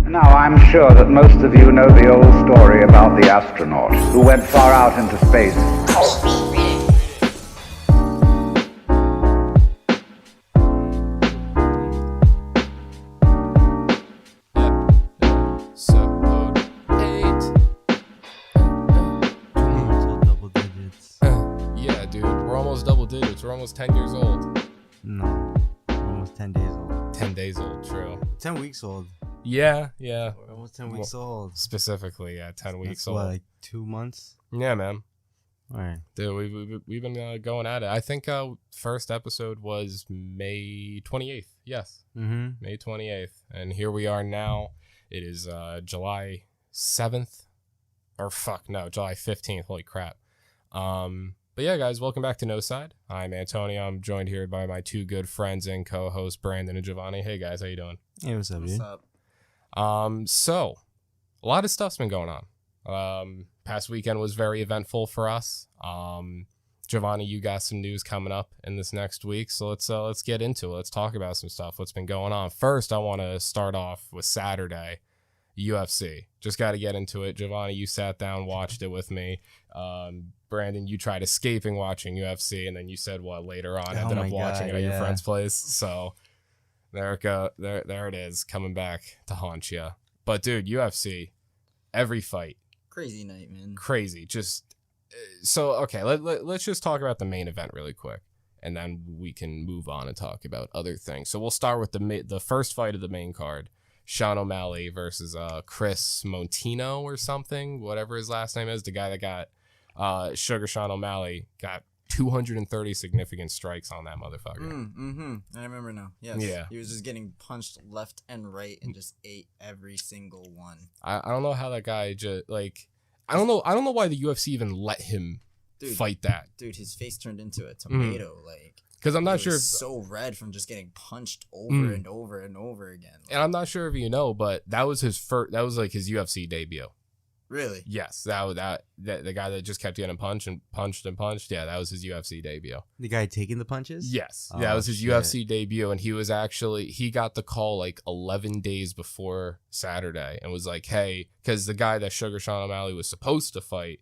Now, I'm sure that most of you know the old story about the astronaut who went far out into space. Yeah, dude, we're almost double digits. We're almost 10 years old. No, we're almost 10 days old. 10 days old, true. 10 weeks old. Yeah. We're almost 10 weeks old. Specifically, yeah, 10 weeks That's old. what, like 2 months? Yeah, man. All right. Dude, we've been going at it. I think first episode was May 28th. Yes. Mm-hmm. May 28th. And here we are now. It is July 7th. July 15th. Holy crap. But yeah, guys, welcome back to Noside. I'm Antonio. I'm joined here by my two good friends and co-hosts, Brandon and Giovanni. Hey, guys, how you doing? Hey, what's up, dude? So a lot of stuff's been going on. Past weekend was very eventful for us. Giovanni, you got some news coming up in this next week, so let's get into it. Let's talk about some stuff. What's been going on? First, I want to start off with Saturday, UFC. Just got to get into it. Giovanni, you sat down, watched it with me. Brandon, you tried escaping watching UFC, and then you said what later on ended up watching it at your friend's place. So there it is, coming back to haunt you. But dude, UFC, every fight, crazy night, man. Crazy. Just so okay. Let's just talk about the main event really quick, and then we can move on and talk about other things. So we'll start with the first fight of the main card. Sean O'Malley versus Chris Montino or something, whatever his last name is. The guy that got Sugar Sean O'Malley got 230 significant strikes on that motherfucker. I remember now. Yes. Yeah. He was just getting punched left and right and just ate every single one. I don't know how that guy just like. I don't know why the UFC even let him fight that. Dude, his face turned into a tomato. Like. Because I'm not he sure was so red from just getting punched over and over and over again. Like, and I'm not sure if you know, but that was his first. That was like his UFC debut. Really? Yes, that the guy that just kept getting punched. Yeah, that was his UFC debut. The guy taking the punches? Yes, Oh, that was his shit. UFC debut, and he got the call like 11 days before Saturday, and was like, "Hey," because the guy that Sugar Sean O'Malley was supposed to fight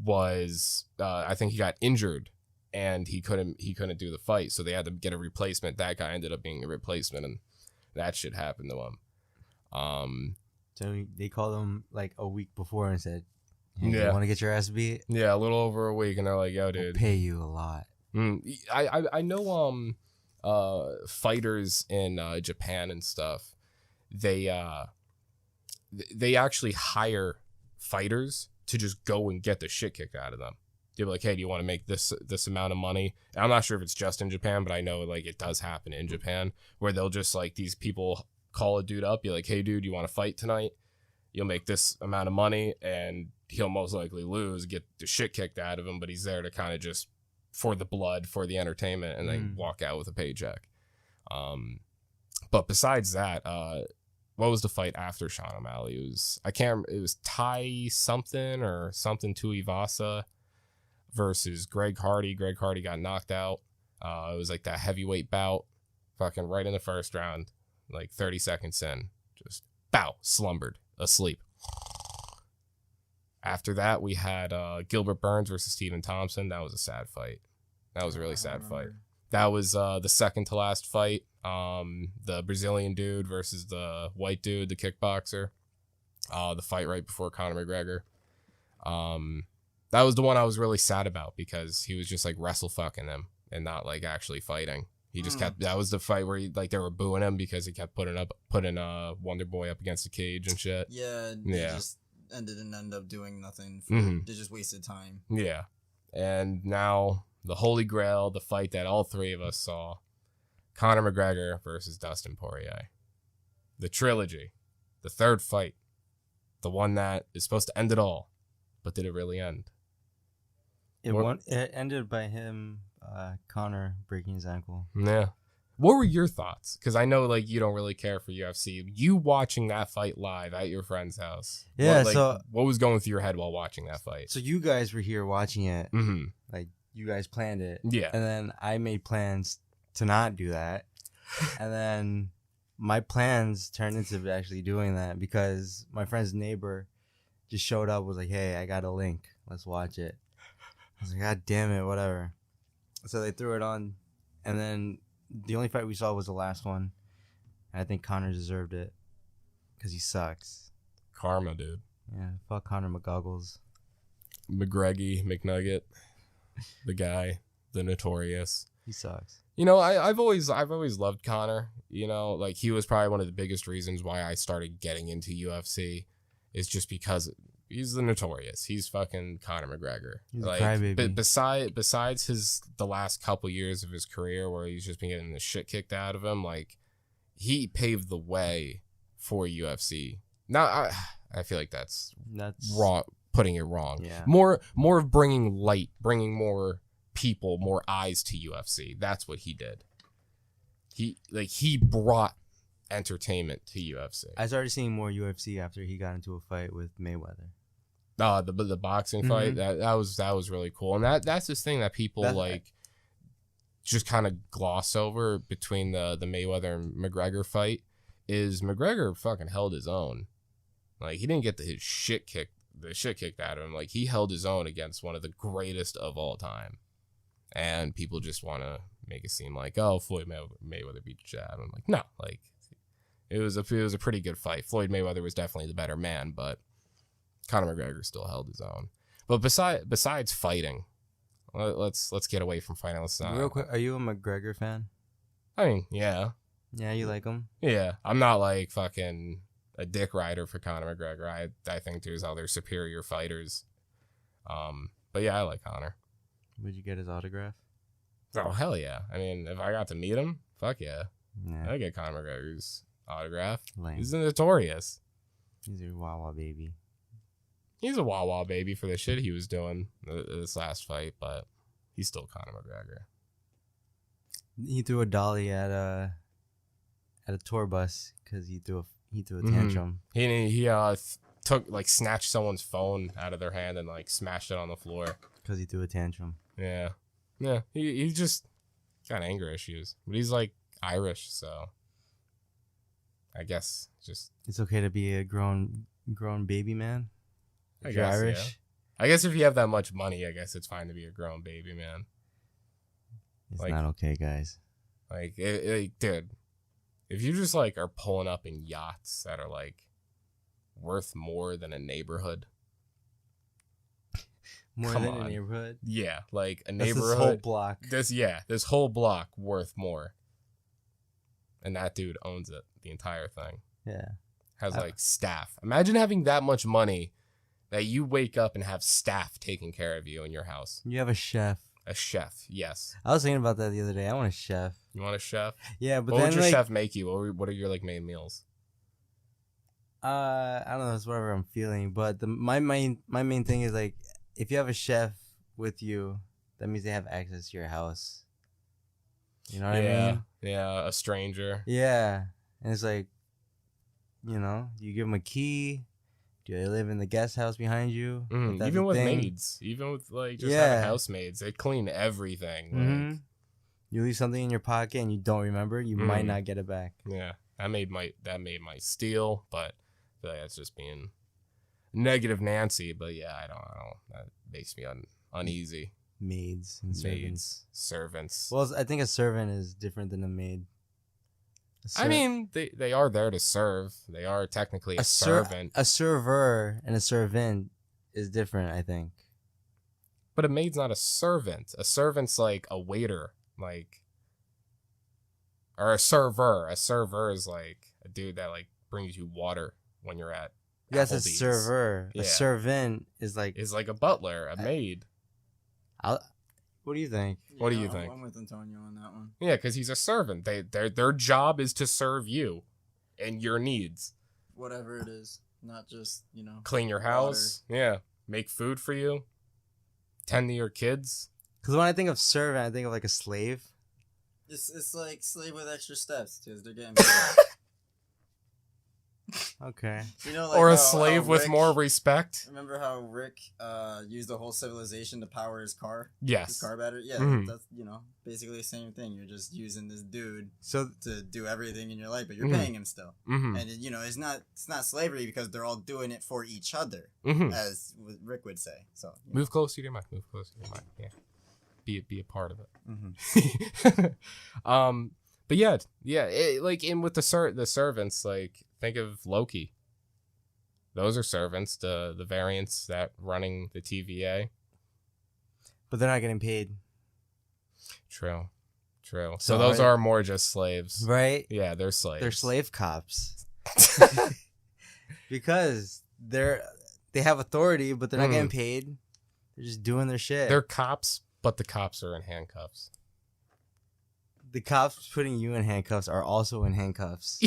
was, I think he got injured. And he couldn't do the fight, so they had to get a replacement. That guy ended up being a replacement, and that shit happened to him. So they called him like a week before and said, "Hey, Yeah. you want to get your ass beat? Yeah, a little over a week, and they're like, "Yo, We'll dude, pay you a lot." I know fighters in Japan and stuff. They actually hire fighters to just go and get the shit kicked out of them. They're like, "Hey, do you want to make this amount of money?" And I'm not sure if it's just in Japan, but I know like it does happen in Japan where they'll just like these people call a dude up. You're like, "Hey, dude, you want to fight tonight? You'll make this amount of money," and he'll most likely lose, get the shit kicked out of him, but he's there to kind of just for the blood, for the entertainment, and then walk out with a paycheck. But besides that, what was the fight after Sean O'Malley? It was Tai something or something Tuivasa versus Greg Hardy. Greg Hardy got knocked out. It was like that heavyweight bout, fucking right in the first round, like 30 seconds in, just slumbered, asleep. After that, we had Gilbert Burns versus Stephen Thompson. That was a sad fight. That was a really sad fight. That was the second to last fight. The Brazilian dude versus the white dude, the kickboxer. The fight right before Conor McGregor. That was the one I was really sad about because he was just like wrestle fucking them and not like actually fighting. He just kept. That was the fight where they were booing him because he kept putting Wonder Boy up against the cage and shit. Yeah. They just ended up doing nothing. They just wasted time. Yeah, and now the Holy Grail, the fight that all three of us saw: Conor McGregor versus Dustin Poirier. The trilogy, the third fight, the one that is supposed to end it all, but did it really end? It ended by him, Connor breaking his ankle. Yeah. What were your thoughts? Because I know like you don't really care for UFC. You watching that fight live at your friend's house. Yeah. What was going through your head while watching that fight? So you guys were here watching it. Mm-hmm. Like you guys planned it. Yeah. And then I made plans to not do that. And then my plans turned into actually doing that because my friend's neighbor just showed up, was like, hey, I got a link. Let's watch it. I was like, God damn it, whatever. So they threw it on, and then the only fight we saw was the last one. And I think Connor deserved it because he sucks. Karma, dude. Yeah, fuck Connor McGoggles. McGreggy, McNugget, the guy, the notorious. He sucks. You know, I've always loved Connor. You know, like he was probably one of the biggest reasons why I started getting into UFC, is just because he's the notorious. He's fucking Conor McGregor. He's like, a crybaby. Besides the last couple years of his career where he's just been getting the shit kicked out of him, like he paved the way for UFC. Now I feel like that's wrong, putting it wrong. Yeah. More of bringing light, bringing more people, more eyes to UFC. That's what he did. He brought entertainment to UFC. I started seeing more UFC after he got into a fight with Mayweather. The boxing fight, that was really cool. And that's this thing that people just kind of gloss over between the Mayweather and McGregor fight, is McGregor fucking held his own. Like he didn't get the shit kicked out of him. Like he held his own against one of the greatest of all time. And people just want to make it seem like, oh, Floyd Mayweather beat Chad. I'm like, no, like it was a pretty good fight. Floyd Mayweather was definitely the better man, but Conor McGregor still held his own. But besides fighting, let's get away from fighting. Let's not. Real quick, are you a McGregor fan? I mean, yeah. Yeah, you like him? Yeah, I'm not like fucking a dick rider for Conor McGregor. I think there's other superior fighters. But yeah, I like Conor. Would you get his autograph? Oh hell yeah! I mean, if I got to meet him, fuck yeah, Yeah. I'd get Conor McGregor's autograph. Lame. He's notorious. He's a Wawa baby. He's a Wawa baby for the shit he was doing this last fight, but he's still Conor McGregor. He threw a dolly at a tour bus because he threw a tantrum. He took snatched someone's phone out of their hand and smashed it on the floor Because he threw a tantrum. Yeah. He just got anger issues, but he's Irish, so I guess just It's okay to be a grown baby man. I If you're guess Irish. Yeah. I guess if you have that much money, I guess it's fine to be a grown baby man. It's Like- not okay, guys. Dude, if you just are pulling up in yachts that are worth more than a neighborhood. More Come than on. a neighborhood. Yeah, a That's neighborhood. this whole block. This whole block worth more. And that dude owns it, the entire thing. Yeah. Has staff. Imagine having that much money that you wake up and have staff taking care of you in your house. You have a chef. A chef, yes. I was thinking about that the other day. I want a chef. You want a chef? Yeah, but What then would your chef make you? What are your main meals? I don't know. It's whatever I'm feeling. But my main thing is if you have a chef with you, that means they have access to your house. You know what I mean? Yeah, a stranger. Yeah, and it's you give them a key. Do they live in the guest house behind you? If that's Even a with thing. maids, even with just Yeah. having housemaids, they clean everything. Mhm. You leave something in your pocket and you don't remember, you might Mhm. not get it back. Yeah, that maid might steal, but I feel like that's just being negative Nancy. But yeah, I don't. That makes me uneasy. Maids and servants. Maids, servants. Well, I think a servant is different than a maid. I mean, they are there to serve. They are technically a servant. A server and a servant is different, I think. But a maid's not a servant. A servant's a waiter, or a server. A server is a dude that brings you water when you're at. That's a Applebee's. server. Yeah. A servant is Is a butler, a maid. What do you think? What do you think? I'm with Antonio on that one. Yeah, because he's a servant. Their job is to serve you and your needs. Whatever it is, not just Clean your house. Yeah. Make food for you. Tend to your kids. Because when I think of servant, I think of a slave. It's like slave with extra steps because they're getting paid. Okay. You know, like Or a how slave with Rick- more respect. Remember how Rick used the whole civilization to power his car? His Yes. car battery? Yeah, Mhm. that's, basically the same thing. You're just using this dude So to do everything in your life, but you're Mhm. paying him still. Mm-hmm. And, it's not slavery because they're all doing it for each other, Mm-hmm. as Rick would say. So, Move closer to your mic. Move closer to your mic. Yeah. Be a part of it. Mhm. But yeah, like in with the servants, like think of Loki. Those are servants, the variants that running the TVA. but they're not getting paid, True. So So those are- are more just slaves. right? Yeah, they're slaves. They're slave cops because they have authority, but they're not getting paid. They're just doing their shit. They're cops, but the cops are in handcuffs. The cops putting you in handcuffs are also in handcuffs.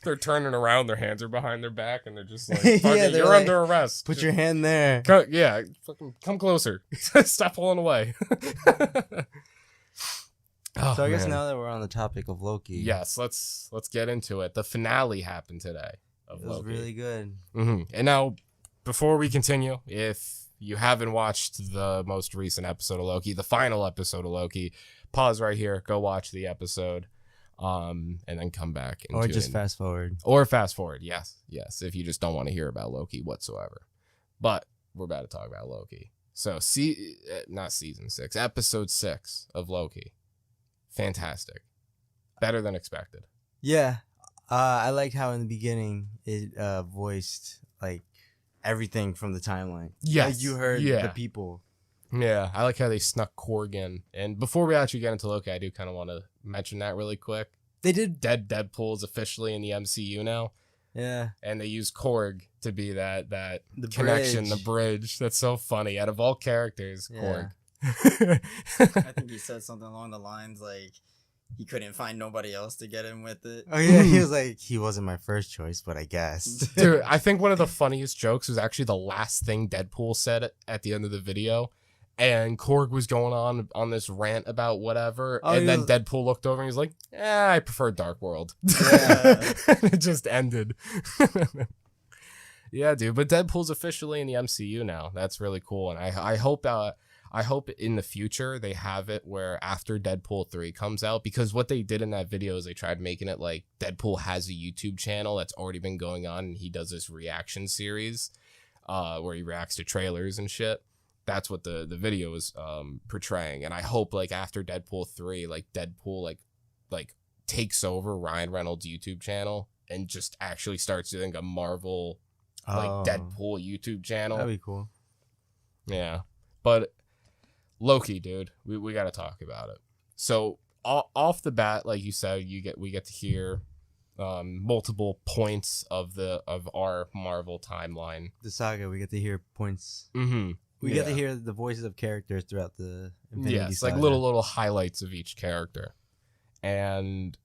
They're turning around, their hands are behind their back, and they're just like, Yeah, "Fuck it, they're you're like, under arrest. Put your hand there. Fucking come closer. Stop pulling away." Oh, So I guess man. now that we're on the topic of Loki, Yes, let's get into it. The finale happened today of it was Loki. really good. And now, before we continue, if you haven't watched the most recent episode of Loki, the final episode of Loki, pause right here, go watch the episode, and then come back. And Or tune just in. fast forward. Or fast forward. Yes, if you just don't want to hear about Loki whatsoever. But we're about to talk about Loki. So, not season 6, episode 6 of Loki. Fantastic. Better than expected. Yeah. I liked how in the beginning it voiced like everything from the timeline. Yes. Like you heard Yeah. the people. Yeah, I like how they snuck Korg in. And before we actually get into Loki, I do kind of want to mention that really quick. They did. Deadpool is officially in the MCU now, Yeah. and they use Korg to be that The connection, bridge. the bridge. That's so funny. Out of all characters, Yeah. Korg. I think he said something along the lines like he couldn't find nobody else to get him with it. Oh yeah, he was like, he wasn't my first choice, but I guess. Dude, I think one of the funniest jokes was actually the last thing Deadpool said at the end of the video. And Korg was going on this rant about whatever. Oh, and then was- Deadpool looked over and he's like, I prefer Dark World. Yeah. And it just ended. Yeah, dude. But Deadpool's officially in the MCU now. That's really cool. And I hope in the future they have it where after Deadpool 3 comes out, because what they did in that video is they tried making it like Deadpool has a YouTube channel that's already been going on, and he does this reaction series where he reacts to trailers and shit. That's what the video is portraying. And I hope like after Deadpool 3, like Deadpool like takes over Ryan Reynolds' YouTube channel and just actually starts doing a Marvel like Oh, Deadpool YouTube channel. That'd be cool. Yeah. But Loki, dude, we got to talk about it. So off the bat, like you said, we get to hear multiple points of our Marvel timeline. The saga, we get to hear points. Mm-hmm. We get to Yeah. hear the voices of characters throughout the Infinity Yes, like Saga. little highlights of each character. And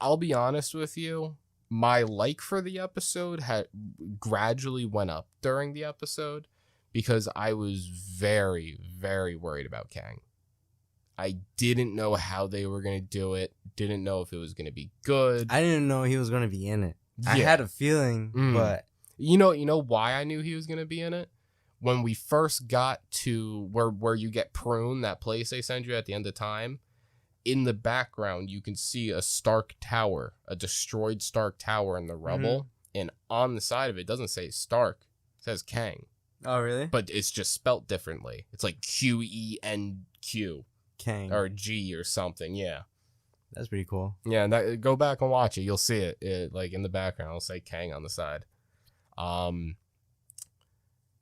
I'll be honest with you, my like for the episode had gradually went up during the episode because I was very, very worried about Kang. I didn't know how they were going to do it. Didn't know if it was going to be good. I didn't know he was going to be in it. I Yeah. had a feeling, Mm. but You know why I knew he was going to be in it? When we first got to where you get Prune, that place they send you at the end of time, in the background you can see a Stark Tower, a destroyed Stark Tower in the rubble, and on the side of it doesn't say Stark, it says Kang, oh really? but it's just spelt differently. It's like QENQ Kang. or G or something. Yeah. That's pretty cool. Yeah, and go back and watch it. You'll see it like in the background. It'll say Kang on the side.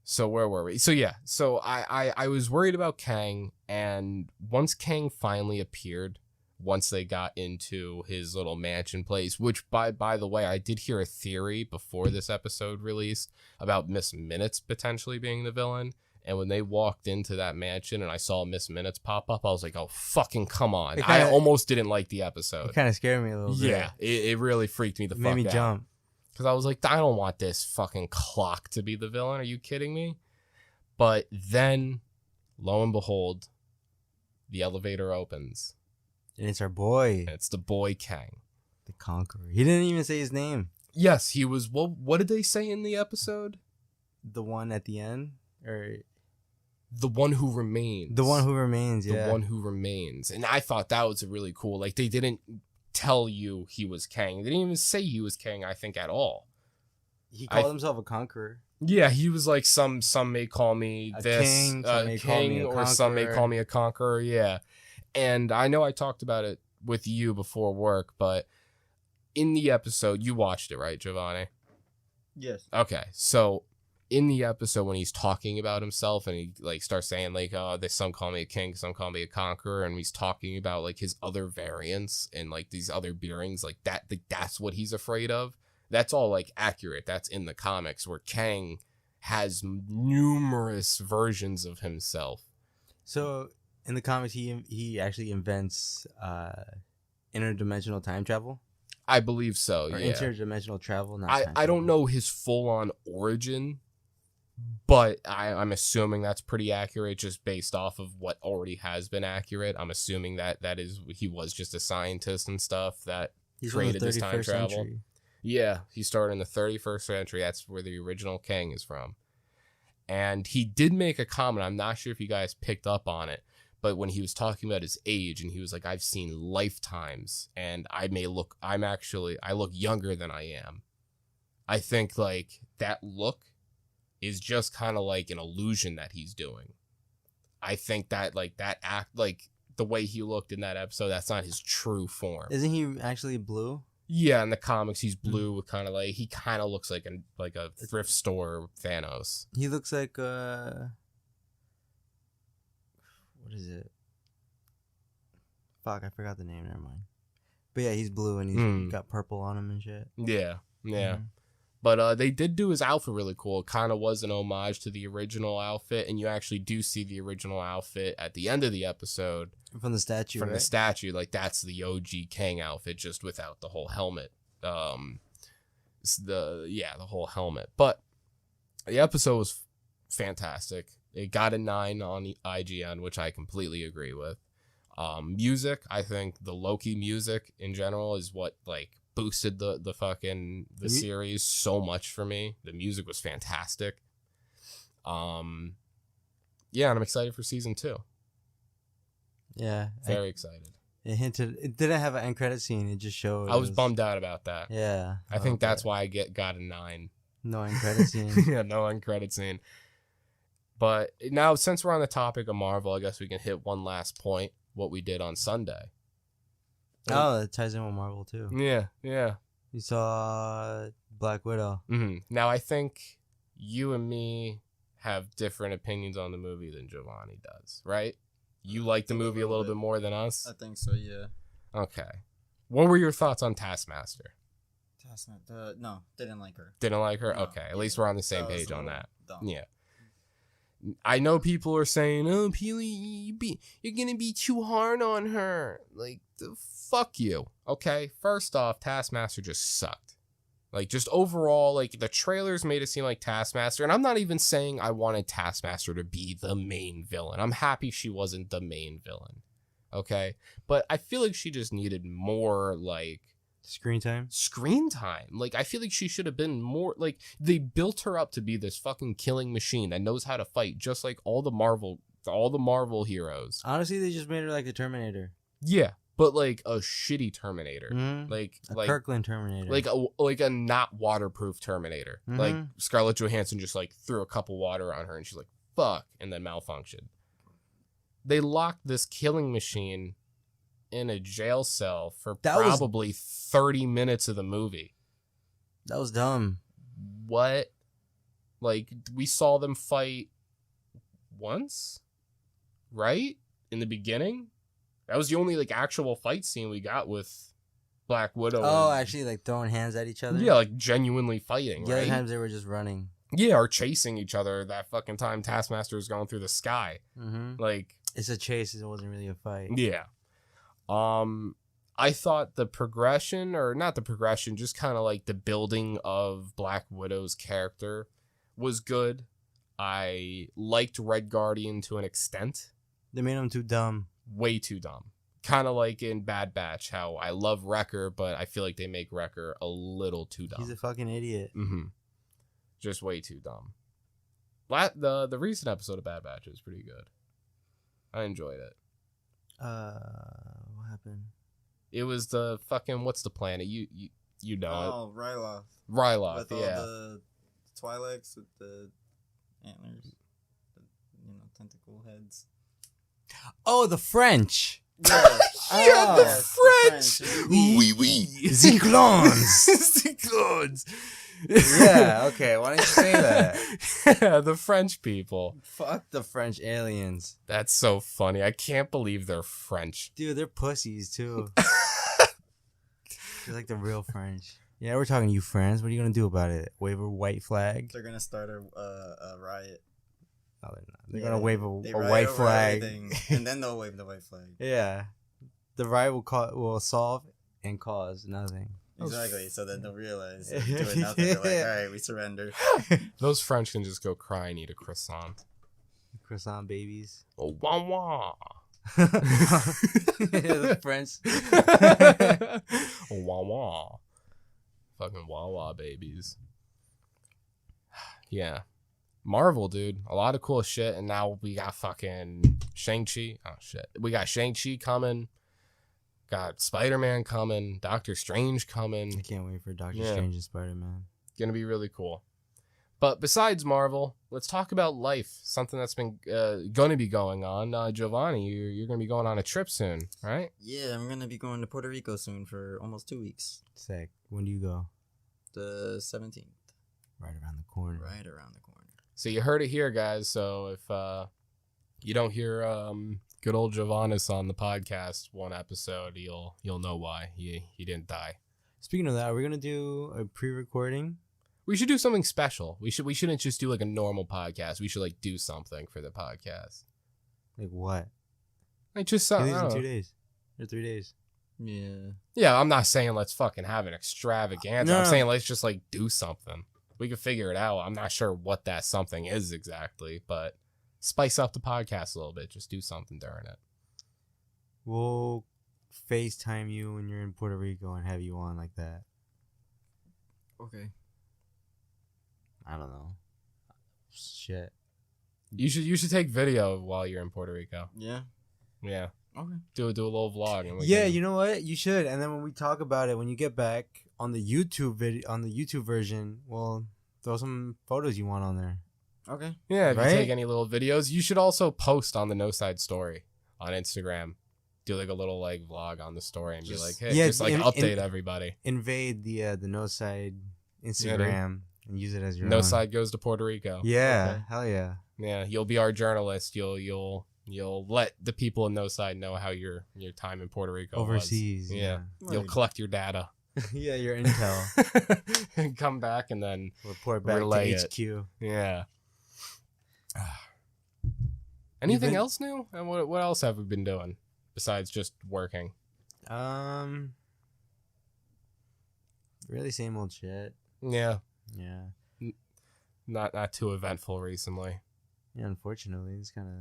So where were we? So yeah, so I was worried about Kang, and once Kang finally appeared, once they got into his little mansion place, which by the way, I did hear a theory before this episode released about Miss Minutes potentially being the villain. And when they walked into that mansion and I saw Miss Minutes pop up, I was like, oh, fucking come on. I almost didn't like the episode. It kind of scared me a little bit. Yeah, it really freaked me the It fuck made me out. jump. Because I was like, I don't want this fucking clock to be the villain. Are you kidding me? But then, lo and behold, the elevator opens. And it's our boy, And it's the boy Kang. the Conqueror. He didn't even say his name. Yes, he was. Well, what did they say in the episode? The one at the end, or The one who remains. the one who remains. Yeah. The one who remains. And I thought that was a really cool. Like, they didn't tell you he was Kang. They didn't even say he was Kang, I think, at all. He called himself a conqueror. Yeah, he was like, some may call me A this king, some may call me a or some may conqueror. call me a conqueror. Yeah. And I know I talked about it with you before work, but in the episode, you watched it, right, Giovanni? Yes. Okay, so in the episode when he's talking about himself and he like starts saying like, oh, they some call me a king, some call me a conqueror, and he's talking about like his other variants and like these other beings, like that's what he's afraid of. That's all like accurate. That's in the comics where Kang has numerous versions of himself. So in the comics, he actually invents interdimensional time travel. I believe so. Or Yeah. interdimensional travel. Not I time don't travel. know his full on origin, but I'm assuming that's pretty accurate just based off of what already has been accurate. I'm assuming that is he was just a scientist and stuff that He's from the created this time 31st travel. century. Yeah, he started in the 31st century. That's where the original Kang is from. And he did make a comment. I'm not sure if you guys picked up on it, but when he was talking about his age and he was like, I've seen lifetimes and I look younger than I am. I think like that look is just kind of like an illusion that he's doing. I think that like that act, like the way he looked in that episode, that's not his true form. Isn't he actually blue? Yeah, in the comics, he's blue with kind of like, he kind of looks like a thrift store Thanos. He looks like what is it? Fuck, I forgot the name. Never mind. But yeah, he's blue and he's got purple on him and shit. Yeah. Mhm. But they did do his outfit really cool. It kind of was an homage to the original outfit, and you actually do see the original outfit at the end of the episode. From the statue, From right? the statue, like that's the OG Kang outfit, just without the whole helmet. The whole helmet. But the episode was fantastic. It got a 9 on the IGN, which I completely agree with. Music, I think the Loki music in general is what like boosted the fucking series so much for me. The music was fantastic. Yeah, and I'm excited for season 2. Yeah. Very excited. It hinted. It didn't have an end credit scene. It just showed. I was bummed out about that. Yeah. I think that's why I got a 9. No end credit scene. Yeah, no end credit scene. But now, since we're on the topic of Marvel, I guess we can hit one last point. What we did on Sunday. Oh, that ties in with Marvel too. Yeah. You saw Black Widow. Now, I think you and me have different opinions on the movie than Giovanni does, right? You like the movie a little bit more than us? I think so, yeah. Okay. What were your thoughts on Taskmaster? No, didn't like her. Didn't like her? No, Okay, at least we're on the same That was page a on little that. dumb. Yeah. I know people are saying, oh, Peely, you're going to be too hard on her. Like, fuck you. Okay, first off, Taskmaster just sucked. Like, just overall, like, the trailers made it seem like Taskmaster, and I'm not even saying I wanted Taskmaster to be the main villain. I'm happy she wasn't the main villain. Okay? But I feel like she just needed more, like, Screen time. Like, I feel like she should have been more, like, they built her up to be this fucking killing machine that knows how to fight, just like all the Marvel heroes. Honestly, they just made her like a Terminator. Yeah, but like a shitty Terminator. Mhm. Like Kirkland Terminator. like a not waterproof Terminator. Mhm. Like Scarlett Johansson just like threw a cup of water on her and she's like, fuck, and then malfunctioned. They locked this killing machine in a jail cell for probably 30 minutes of the movie. That was dumb. What? Like, we saw them fight once, right? In the beginning? That was the only, like, actual fight scene we got with Black Widow. Oh, actually, like throwing hands at each other? Yeah, like, genuinely fighting, The right? other times they were just running. Yeah, or chasing each other that fucking time Taskmaster was going through the sky. Mm-hmm. Like... It's a chase. It wasn't really a fight. Yeah. I thought the progression, or not the progression, just kind of like the building of Black Widow's character was good. I liked Red Guardian to an extent. They made him too dumb. Way too dumb. kind of like in Bad Batch, how I love Wrecker, but I feel like they make Wrecker a little too dumb. He's a fucking idiot. Just way too dumb. The recent episode of Bad Batch was pretty good. I enjoyed it. What happened? It was the fucking, what's the planet? You know Oh, Ryloth. it. Ryloth, With all yeah. the Twi'leks with the antlers. The, tentacle heads. Oh, the French. Yeah. Yeah, the yes, French. Oui, oui. The clones. The clones. Yeah, okay. Why didn't you say that? Yeah, the French people. Fuck the French aliens. That's so funny. I can't believe they're French. Dude, they're pussies, too. They're like the real French. Yeah, we're talking to you, friends. What are you going to do about it? Wave a white flag? They're gonna start a riot. No, they're not. They're going to wave They a riot white over flag. everything, and then they'll wave the white flag. Yeah. The riot will solve and cause nothing. Exactly. So then they'll realize they're doing nothing. They're like, all right, we surrender. Those French can just go cry and eat a croissant. Croissant babies. Oh, wah wah. The French. Wah wah. Fucking wah wah babies. Yeah. Marvel, dude. A lot of cool shit. And now we got fucking Shang-Chi. Oh, shit. We got Shang-Chi coming. Got Spider-Man coming. Doctor Strange coming. I can't wait for Doctor Yeah. Strange and Spider-Man. Gonna be really cool. But besides Marvel, let's talk about life. Something that's been going to be going on. Giovanni, you're going to be going on a trip soon, right? Yeah, I'm gonna be going to Puerto Rico soon for almost 2 weeks. Sick. When do you go? The 17th, Right around the corner. right around the corner. So you heard it here, guys. So if you don't hear good old Giovannis on the podcast one episode, you'll know why he didn't die. Speaking of that, we're gonna do a pre-recording. We should do something special. We shouldn't just do like a normal podcast. We should like do something for the podcast. Like what? Like just Do something. these in 2 days or 3 days. Yeah. Yeah, I'm not saying let's fucking have an extravaganza. No. I'm saying let's just like do something. We can figure it out. I'm not sure what that something is exactly, but spice up the podcast a little bit. Just do something during it. We'll FaceTime you when you're in Puerto Rico and have you on like that. Okay. I don't know. Shit. You should take video while you're in Puerto Rico. Yeah. Yeah. Okay. Do a little vlog. And we Yeah, can- you know what? You should. And then when we talk about it, when you get back on the YouTube video, on the YouTube version, we'll throw some photos you want on there. Okay. Yeah, if Right? you take any little videos, you should also post on the Noside story on Instagram. Do like a little like vlog on the story and Just- be like, hey, Yeah, just like update everybody. Invade the Noside Instagram and use it as your No own. side goes to Puerto Rico. Yeah, Okay. hell yeah. Yeah, you'll be our journalist. You'll let the people in No Side know how your time in Puerto Rico Overseas. was. Yeah. You'll Word. collect your data Yeah, your intel. and come back and then Report back Relay to it. HQ. yeah. Anything been- else new? And what else have we been doing besides just working? Really same old shit. Yeah, Yeah. not too eventful recently. Yeah, unfortunately, it's kind of.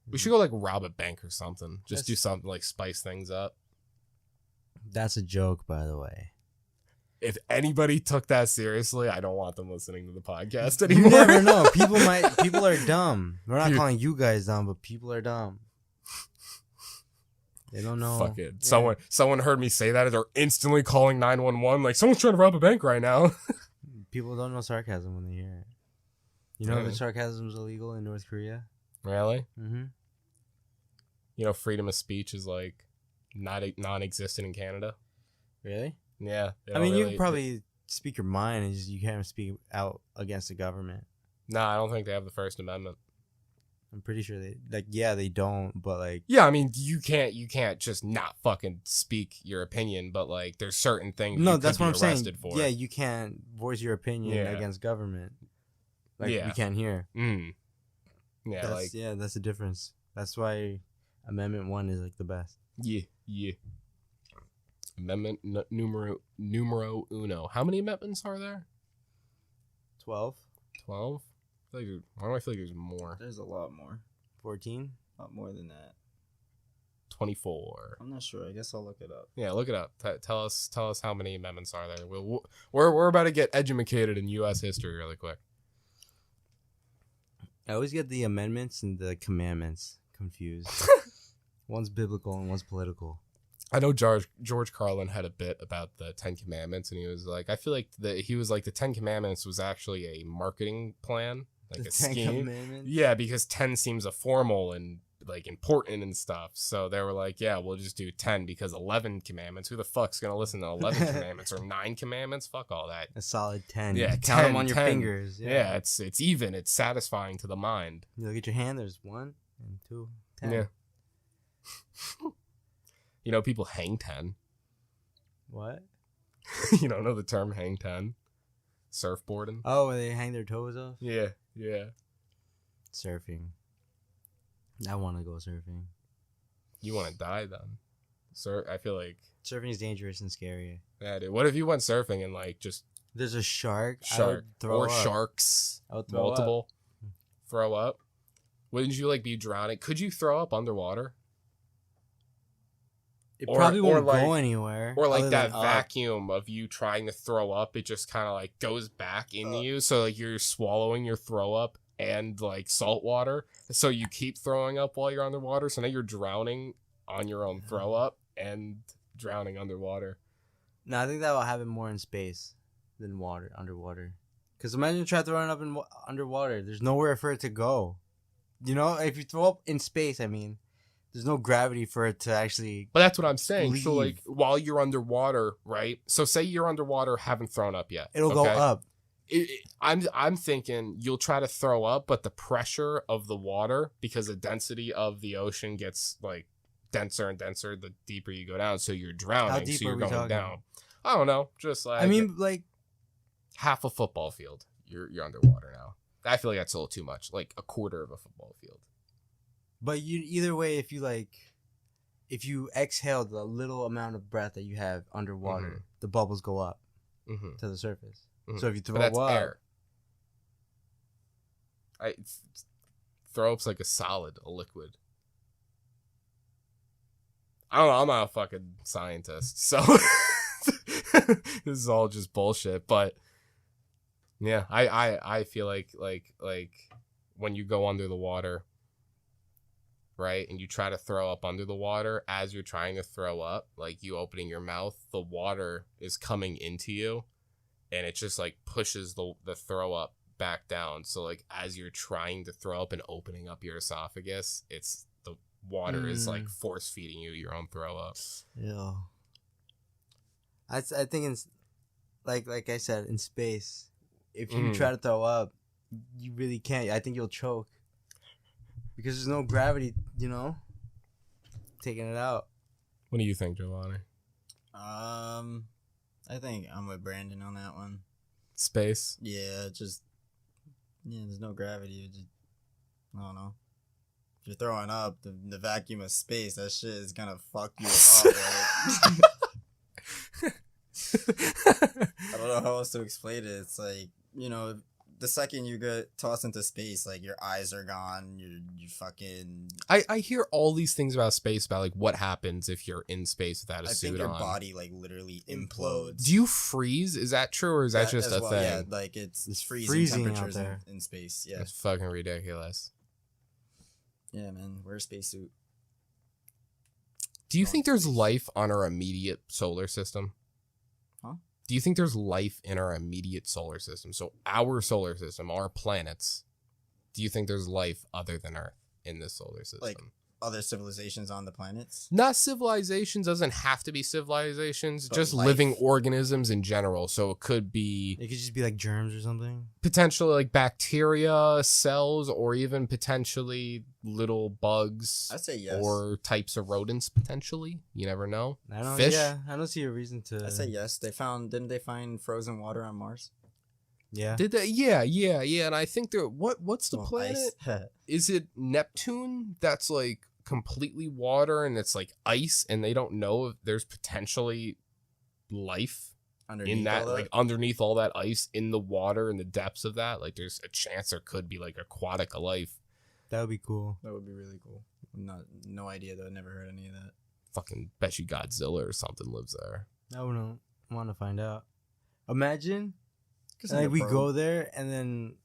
We should go like rob a bank or something. Just do That's- something like spice things up. That's a joke, by the way. If anybody took that seriously, I don't want them listening to the podcast You anymore. never know. People are dumb. We're not Dude. calling you guys dumb, but people are dumb. They don't know. Fuck it. Yeah. Someone heard me say that and they're instantly calling 911 like someone's trying to rob a bank right now. People don't know sarcasm when they hear it. You know Yeah. that sarcasm is illegal in North Korea? Really? Mm-hmm. You know, freedom of speech is like not non-existent in Canada. Really? Yeah. they I don't mean, you really- can probably speak your mind and just you can't speak out against the government. Nah, I don't think they have the First Amendment. I'm pretty sure they don't, but like, Yeah, I mean, you can't just not fucking speak your opinion, but like there's certain things no, you that's could what be I'm saying. arrested for. Yeah, you can't voice your opinion Yeah. against government. Like Yeah. we can't hear. Mm. Yeah, That's, like that's the difference. That's why Amendment 1 is like the best. yeah. Amendment numero uno. How many amendments are there? 12, 12? Why do I feel like there's more? There's a lot more. 14. A lot more than that. 24. I'm not sure. I guess I'll look it up. Yeah, look it up. Tell us how many amendments are there. We're about to get educated in U.S. history really quick. I always get the amendments and the commandments confused. One's biblical and one's political. I know George Carlin had a bit about the 10 Commandments, and he was like, I feel like the 10 Commandments was actually a marketing plan, like The a 10 scheme. Commandments? Yeah, because 10 seems a formal and like important and stuff. So they were like, yeah, we'll just do 10 because 11 commandments. Who the fuck's gonna listen to 11 commandments or 9 commandments? Fuck all that. A solid 10. Yeah, You 10, count them on your 10. fingers. Yeah, it's even. It's satisfying to the mind. You look at your hand. There's 1 and 2, 10. Yeah. You know, people hang 10. What? You don't know the term hang 10? Surfboarding? Oh, where they hang their toes off? Yeah, yeah. Surfing. I want to go surfing. You want to die then? I feel like... Surfing is dangerous and scary. Yeah, dude. What if you went surfing and like just... There's a shark. Sharks. I would throw Multiple. Up. Throw up? Wouldn't you like be drowning? Could you throw up underwater? It probably or won't like- go anywhere. Or like other that than up. vacuum of you trying to throw up, it just kind of like goes back into you. So like you're swallowing your throw up and like salt water. So you keep throwing up while you're underwater. So now you're drowning on your own throw up and drowning underwater. No, I think that will happen more in space than underwater. Because imagine try throwing up underwater. There's nowhere for it to go. You know, if you throw up in space, I mean, there's no gravity for it to actually. But that's what I'm saying. So like leave. while you're underwater, right? So say you're underwater, haven't thrown up yet. It'll go okay? up. I'm thinking you'll try to throw up, but the pressure of the water, because the density of the ocean gets like denser and denser the deeper you go down. So you're drowning. How deep so you're are we going talking? down. I don't know. Just like I mean, like, half a football field. You're underwater now. I feel like that's a little too much. Like a quarter of a football field. but either way, if you exhale the little amount of breath that you have underwater, Mhm. the bubbles go up Mm-hmm. to the surface. Mhm. So if you But throw that's up, air. Throw up's like a solid, a liquid. I don't know. I'm not a fucking scientist, so this is all just bullshit. But yeah, I feel like when you go under the water, right, and you try to throw up under the water, as you're trying to throw up, like you opening your mouth, the water is coming into you, and it just like pushes the throw up back down. So like as you're trying to throw up and opening up your esophagus, it's the water is like force feeding you your own throw up. yeah. I think in like I said, in space, if you try to throw up, you really can't. I think you'll choke because there's no gravity. You know, taking it out. What do you think, Giovanni? I think I'm with Brandon on that one. Space? Yeah, there's no gravity. I don't know. If you're throwing up the vacuum of space, that shit is gonna fuck you up. Right? I don't know how else to explain it. It's like, you know, the second you get tossed into space, like your eyes are gone. You fucking. I hear all these things about space, about like what happens if you're in space without a I suit think your on. body like literally implodes. Do you freeze? Is that true, or is that just as a well, thing? Yeah, like it's freezing freezing out temperatures there. in space. Yeah, That's fucking ridiculous. yeah, man. Wear a spacesuit. Do you think there's life on our immediate solar system? Huh? Do you think there's life in our immediate solar system? So our solar system, our planets. Do you think there's life other than Earth in this solar system? Like other civilizations on the planets. Not civilizations, doesn't have to be civilizations, But just life. living organisms in general. So it could be It could just be like germs or something. potentially like bacteria, cells, or even potentially little bugs I'd say yes. or types of rodents potentially. You never know. I don't. Fish? Yeah, I don't see a reason to. I say yes. Didn't they find frozen water on Mars? Yeah. Did they? Yeah. And I think there. What's the Well, planet? ice. Is it Neptune? That's like completely water and it's like ice, and they don't know if there's potentially life Underneath in that, all like underneath all that ice in the water, in the depths of that. Like there's a chance there could be like aquatic life. That would be cool. that would be really cool. No idea though. Never heard any of that. Fucking bet you Godzilla or something lives there. I wouldn't want to find out. Imagine, Send a we probe. go there and then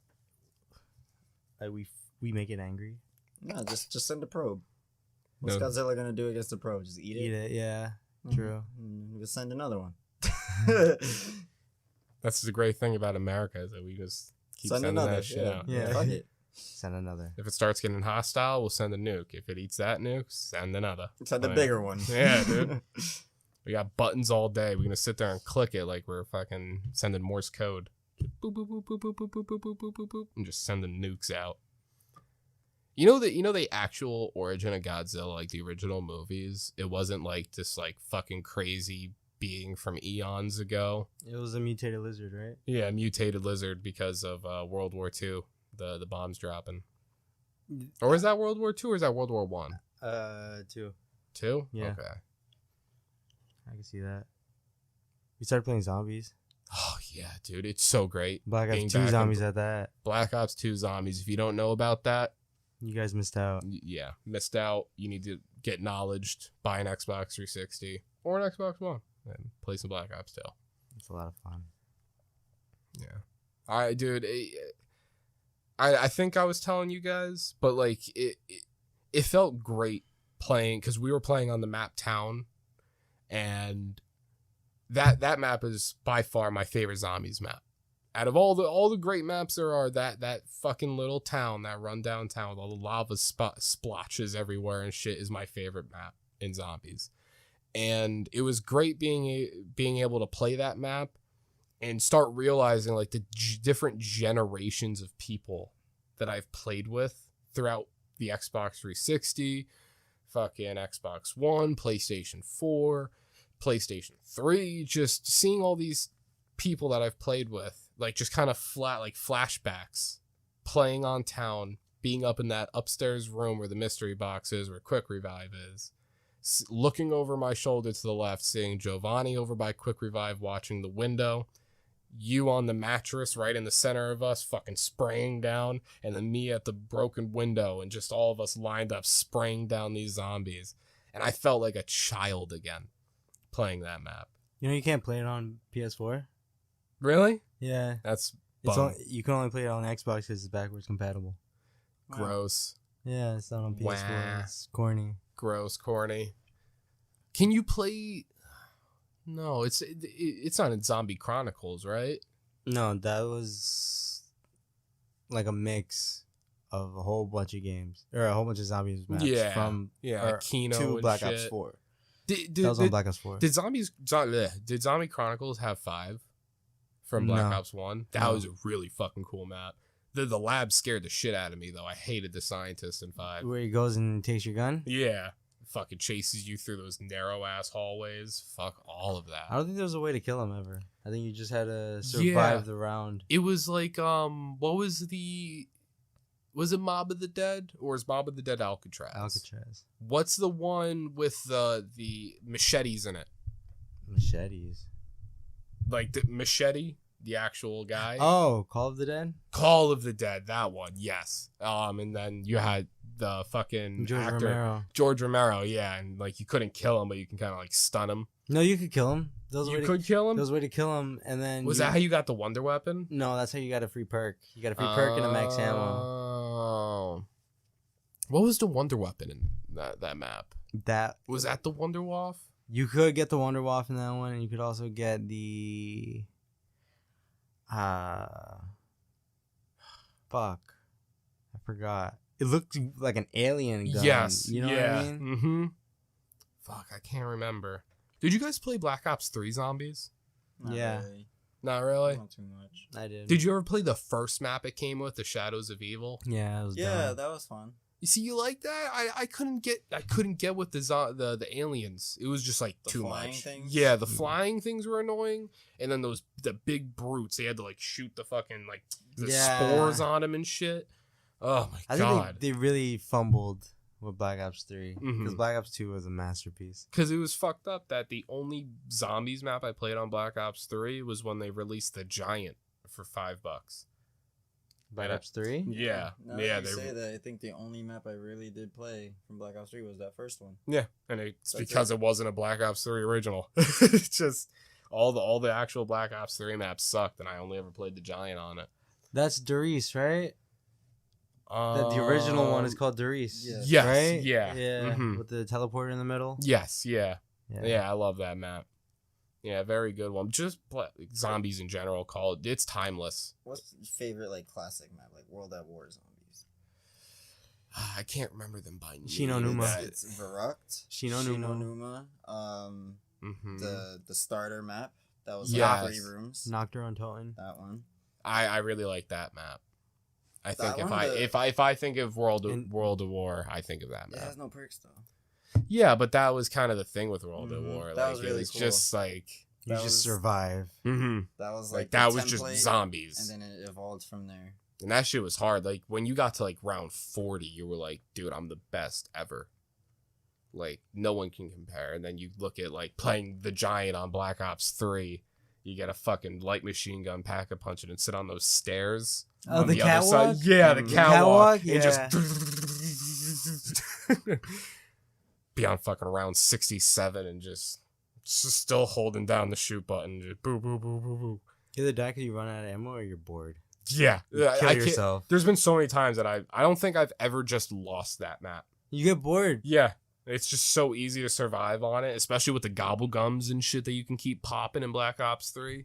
we make it angry. No, just send a probe. What's No. Godzilla gonna do against the probe? Just eat it. Eat it, yeah. Mhm. True. We'll send another one. That's the great thing about America is that we just keep Send sending another. that shit out. Yeah. Fuck it. Send another. If it starts getting hostile, we'll send a nuke. If it eats that nuke, send another. Send the Like, bigger one. Yeah, dude. We got buttons all day. We're gonna sit there and click it like we're fucking sending Morse code. Just boop boop boop boop boop boop boop boop boop boop boop boop, and just sending nukes out. You know the actual origin of Godzilla, like the original movies. It wasn't like this like fucking crazy being from eons ago. It was a mutated lizard, right? Yeah, mutated lizard because of World War II. The bombs dropping. Or is that World War II or is that World War One? 2. Two? Yeah. Okay. I can see that. We started playing zombies. Oh yeah, dude, it's so great. Black Being Ops 2 back in- zombies at that. Black Ops 2 Zombies. If you don't know about that, You guys missed out. yeah, missed out. You need to get knowledged, buy an Xbox 360 or an Xbox One, and play some Black Ops 2. It's a lot of fun. Yeah. All right, dude. I think I was telling you guys, but like it felt great playing because we were playing on the map Town, and that map is by far my favorite Zombies map. Out of all the great maps there are, that fucking little town, that rundown town with all the lava splotches everywhere and shit is my favorite map in Zombies. And it was great being able to play that map and start realizing like the different generations of people that I've played with throughout the Xbox 360, fucking Xbox One, PlayStation 4, PlayStation 3, just seeing all these people that I've played with, like just kind of flat, like flashbacks, playing on Town, being up in that upstairs room where the mystery box is, where Quick Revive is, looking over my shoulder to the left, seeing Giovanni over by Quick Revive watching the window, you on the mattress right in the center of us fucking spraying down, and then me at the broken window, and just all of us lined up spraying down these zombies. And I felt like a child again playing that map. You know you can't play it on PS4? Really? Yeah. That's It's bum. you can only play it on Xbox because it's backwards compatible. Gross. Yeah, it's not on PS4. Wah. It's corny. Gross, corny. Can you play? No, it's not in Zombie Chronicles, right? No, that was like a mix of a whole bunch of games or a whole bunch of zombies maps Yeah, from yeah, or like Kino to and Black Ops shit. 4. Did That was on Black Ops 4. did Zombie Chronicles have 5 from Black No. Ops 1? That No. was a really fucking cool map. The lab scared the shit out of me though. I hated the scientist in 5. Where he goes and takes your gun? Yeah. Fucking chases you through those narrow ass hallways. Fuck all of that. I don't think there was a way to kill him ever. I think you just had to survive Yeah. the round. It was like what was it Mob of the Dead or is Mob of the Dead Alcatraz? Alcatraz. What's the one with the machetes in it? Machetes. Like the machete, the actual guy. Oh, Call of the Dead? Call of the Dead, that one, yes. And then you had the fucking George actor Romero. George Romero, yeah, and like you couldn't kill him, but you can kind of like stun him. No, you could kill him. You could kill him. There was a way to kill him, and then Was that how you got the wonder weapon? No, that's how you got a free perk. You got a free perk and a max ammo. Oh. What was the wonder weapon in that map? That Was that the Wonder Waff? you could get the Wonder Waff in that one, and you could also get the fuck, I forgot. It looked like an alien gun. Yes. You know yeah. what I mean? Mm-hmm. Fuck, I can't remember. Did you guys play Black Ops 3 Zombies? Not Yeah. really. Not really. Not too much. I did. Did you ever play the first map it came with, the Shadows of Evil? Yeah, it was Yeah, dumb. that was fun. You see, you like that? I couldn't get with the aliens. It was just like The too flying much. things? Yeah, the flying things were annoying, and then the big brutes. They had to like shoot the fucking like the Yeah. spores on them and shit. Oh my I god! think they really fumbled with Black Ops 3 because Mhm. Black Ops 2 was a masterpiece. Because it was fucked up that the only zombies map I played on Black Ops 3 was when they released the Giant for $5. Black Ops 3? Yeah. Now Yeah, that you they say that, I think the only map I really did play from Black Ops 3 was that first one. Yeah, and it's That's because it wasn't a Black Ops 3 original. It's just all the actual Black Ops 3 maps sucked, and I only ever played the Giant on it. That's Doris, right? The original one is called Doris. Yeah. Yes, Right? yeah. Yeah. Mhm. With the teleporter in the middle. Yes, yeah. Yeah, I love that map. Yeah, very good one. Just zombies in general, it's timeless. What's your favorite like classic map, like World at War zombies? I can't remember them by name. Shinonuma. It's Verrucht, Shinonuma. Mhm. the starter map that was Yes. like 3 rooms. Nocturne on Toten. That one. I really like that map. I think That if one, I think of World And- of War, I think of that It map. has no perks though. Yeah, but that was kind of the thing with World of Mhm. War. That Like was it really was cool. just like You That just was- survive. That was like like that the was just template, zombies. and then it evolved from there. And that shit was hard. Like when you got to like round 40, you were like, dude, I'm the best ever. Like no one can compare. And then you look at like playing the Giant on Black Ops 3. You get a fucking light machine gun, pack a punch it, and sit on those stairs. Oh, on the other side. catwalk? Yeah, the The catwalk. catwalk? And Yeah. just be on fucking round 67 and just still holding down the shoot button. Just boo, boo, boo, boo, boo. Either die because you run out of ammo or you're bored. Yeah. You I kill can't- yourself. There's been so many times that I don't think I've ever just lost that map. You get bored. Yeah. It's just so easy to survive on it, especially with the gobble gums and shit that you can keep popping in Black Ops 3.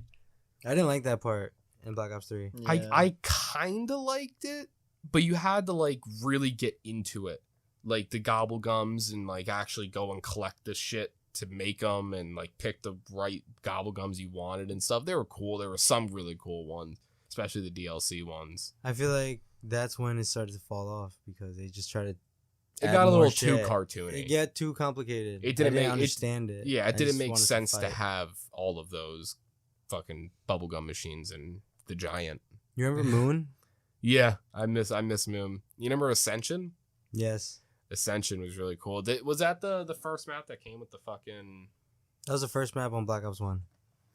I didn't like that part in Black Ops 3. Yeah. I kind of liked it, but you had to like really get into it. Like the gobble gums and like actually go and collect the shit to make them and like pick the right gobble gums you wanted and stuff. They were cool. There were some really cool ones, especially the DLC ones. I feel like that's when it started to fall off because they just tried to. It add got a more little too shit. cartoony. It got too complicated. It didn't I make- understand it. Yeah, I it didn't just make wanted sense to fight. have all of those fucking bubblegum machines and the Giant. You remember Moon? Yeah, I miss Moon. You remember Ascension? Yes, Ascension was really cool. Was that the first map that came with the fucking... that was the first map on Black Ops 1,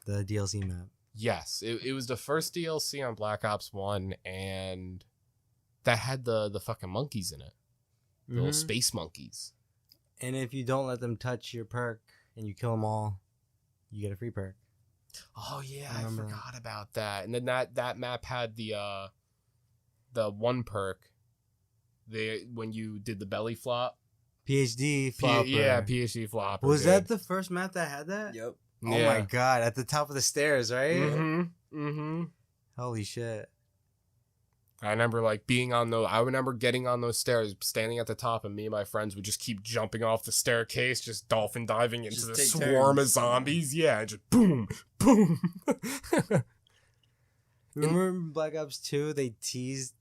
the DLC map. Yes, it was the first DLC on Black Ops 1, and that had the fucking monkeys in it. The little Mhm. space monkeys. And if you don't let them touch your perk and you kill them all, you get a free perk. Oh yeah, I I remember forgot about that. And then that map had the one perk. When you did the belly flop. PhD flopper. Yeah, PhD flopper. Was dude. that the first map that had that? Yep. Oh Yeah. my god! At the top of the stairs, right? Mm-hmm. Holy shit! I remember like I remember getting on those stairs, standing at the top, and me and my friends would just keep jumping off the staircase, just dolphin diving into Just the take swarm of turns. zombies. Yeah, and just boom, boom. Remember in Black Ops 2, they teased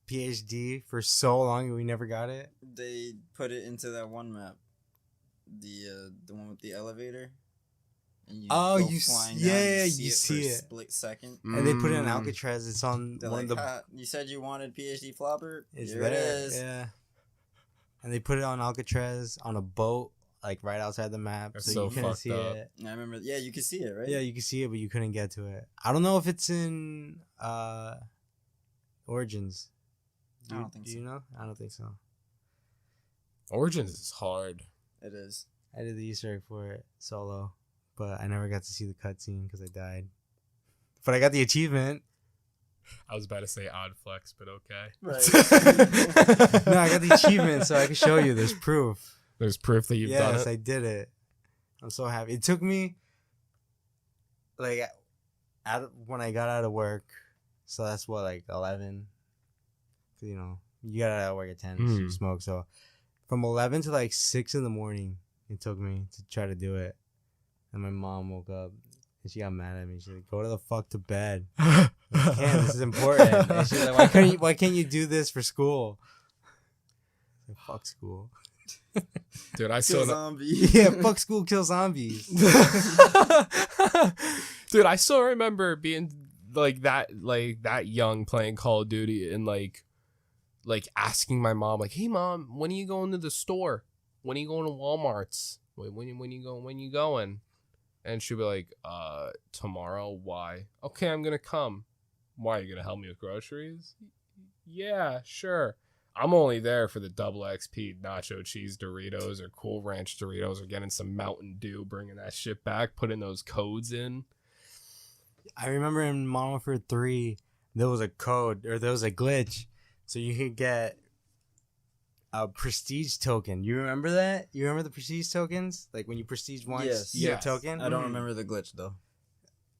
PhD for so long and we never got it. They put it into that one map, the one with the elevator. And you Oh, go you flying yeah, down, you for see a it. split second. And they put it in Mm. Alcatraz. It's on They're one like, of the. "Ha, you said you wanted PhD flopper. It's Here there. it is." Yeah. And they put it on Alcatraz on a boat, like right outside the map, That's so so you couldn't fucked see up. it. And I remember. Yeah, you could see it, right? Yeah, you could see it, but you couldn't get to it. I don't know if it's in Origins. I don't think do so. you know? I don't think so. Origins is hard. It is. I did the Easter egg for it solo, but I never got to see the cutscene because I died. But I got the achievement. I was about to say odd flex, but okay. Right. No, I got the achievement, so I can show you. There's proof. There's proof that you've done Yes, it. I did it. I'm so happy. It took me like when I got out of work, so that's what, like 11. You know, you got out of work at 10, so you Mm. smoke. So from 11 to like 6 in the morning, it took me to try to do it. And my mom woke up and she got mad at me. She's like, "Go to the fuck to bed. I can't. This is important." And she's like, why can't you do this for school?" I said, "Fuck school." Dude, I Kill saw zombie. Yeah, fuck school, kill zombies. Dude, I still remember being like that young playing Call of Duty and like asking my mom, like, "Hey mom, when are you going to the store? When are you going to Walmart's? When you going?" And she'd be like, tomorrow. Why? Okay, I'm gonna come. Why, are you gonna help me with groceries? Yeah, sure. I'm only there for the double XP nacho cheese Doritos or Cool Ranch Doritos or getting some Mountain Dew, bringing that shit back, putting those codes in. I remember in Modern Warfare 3, there was a code or there was a glitch, so you could get a prestige token. You remember that? You remember the prestige tokens? Like when you prestige once, Yes. you get Yes. a token. I don't remember the glitch though.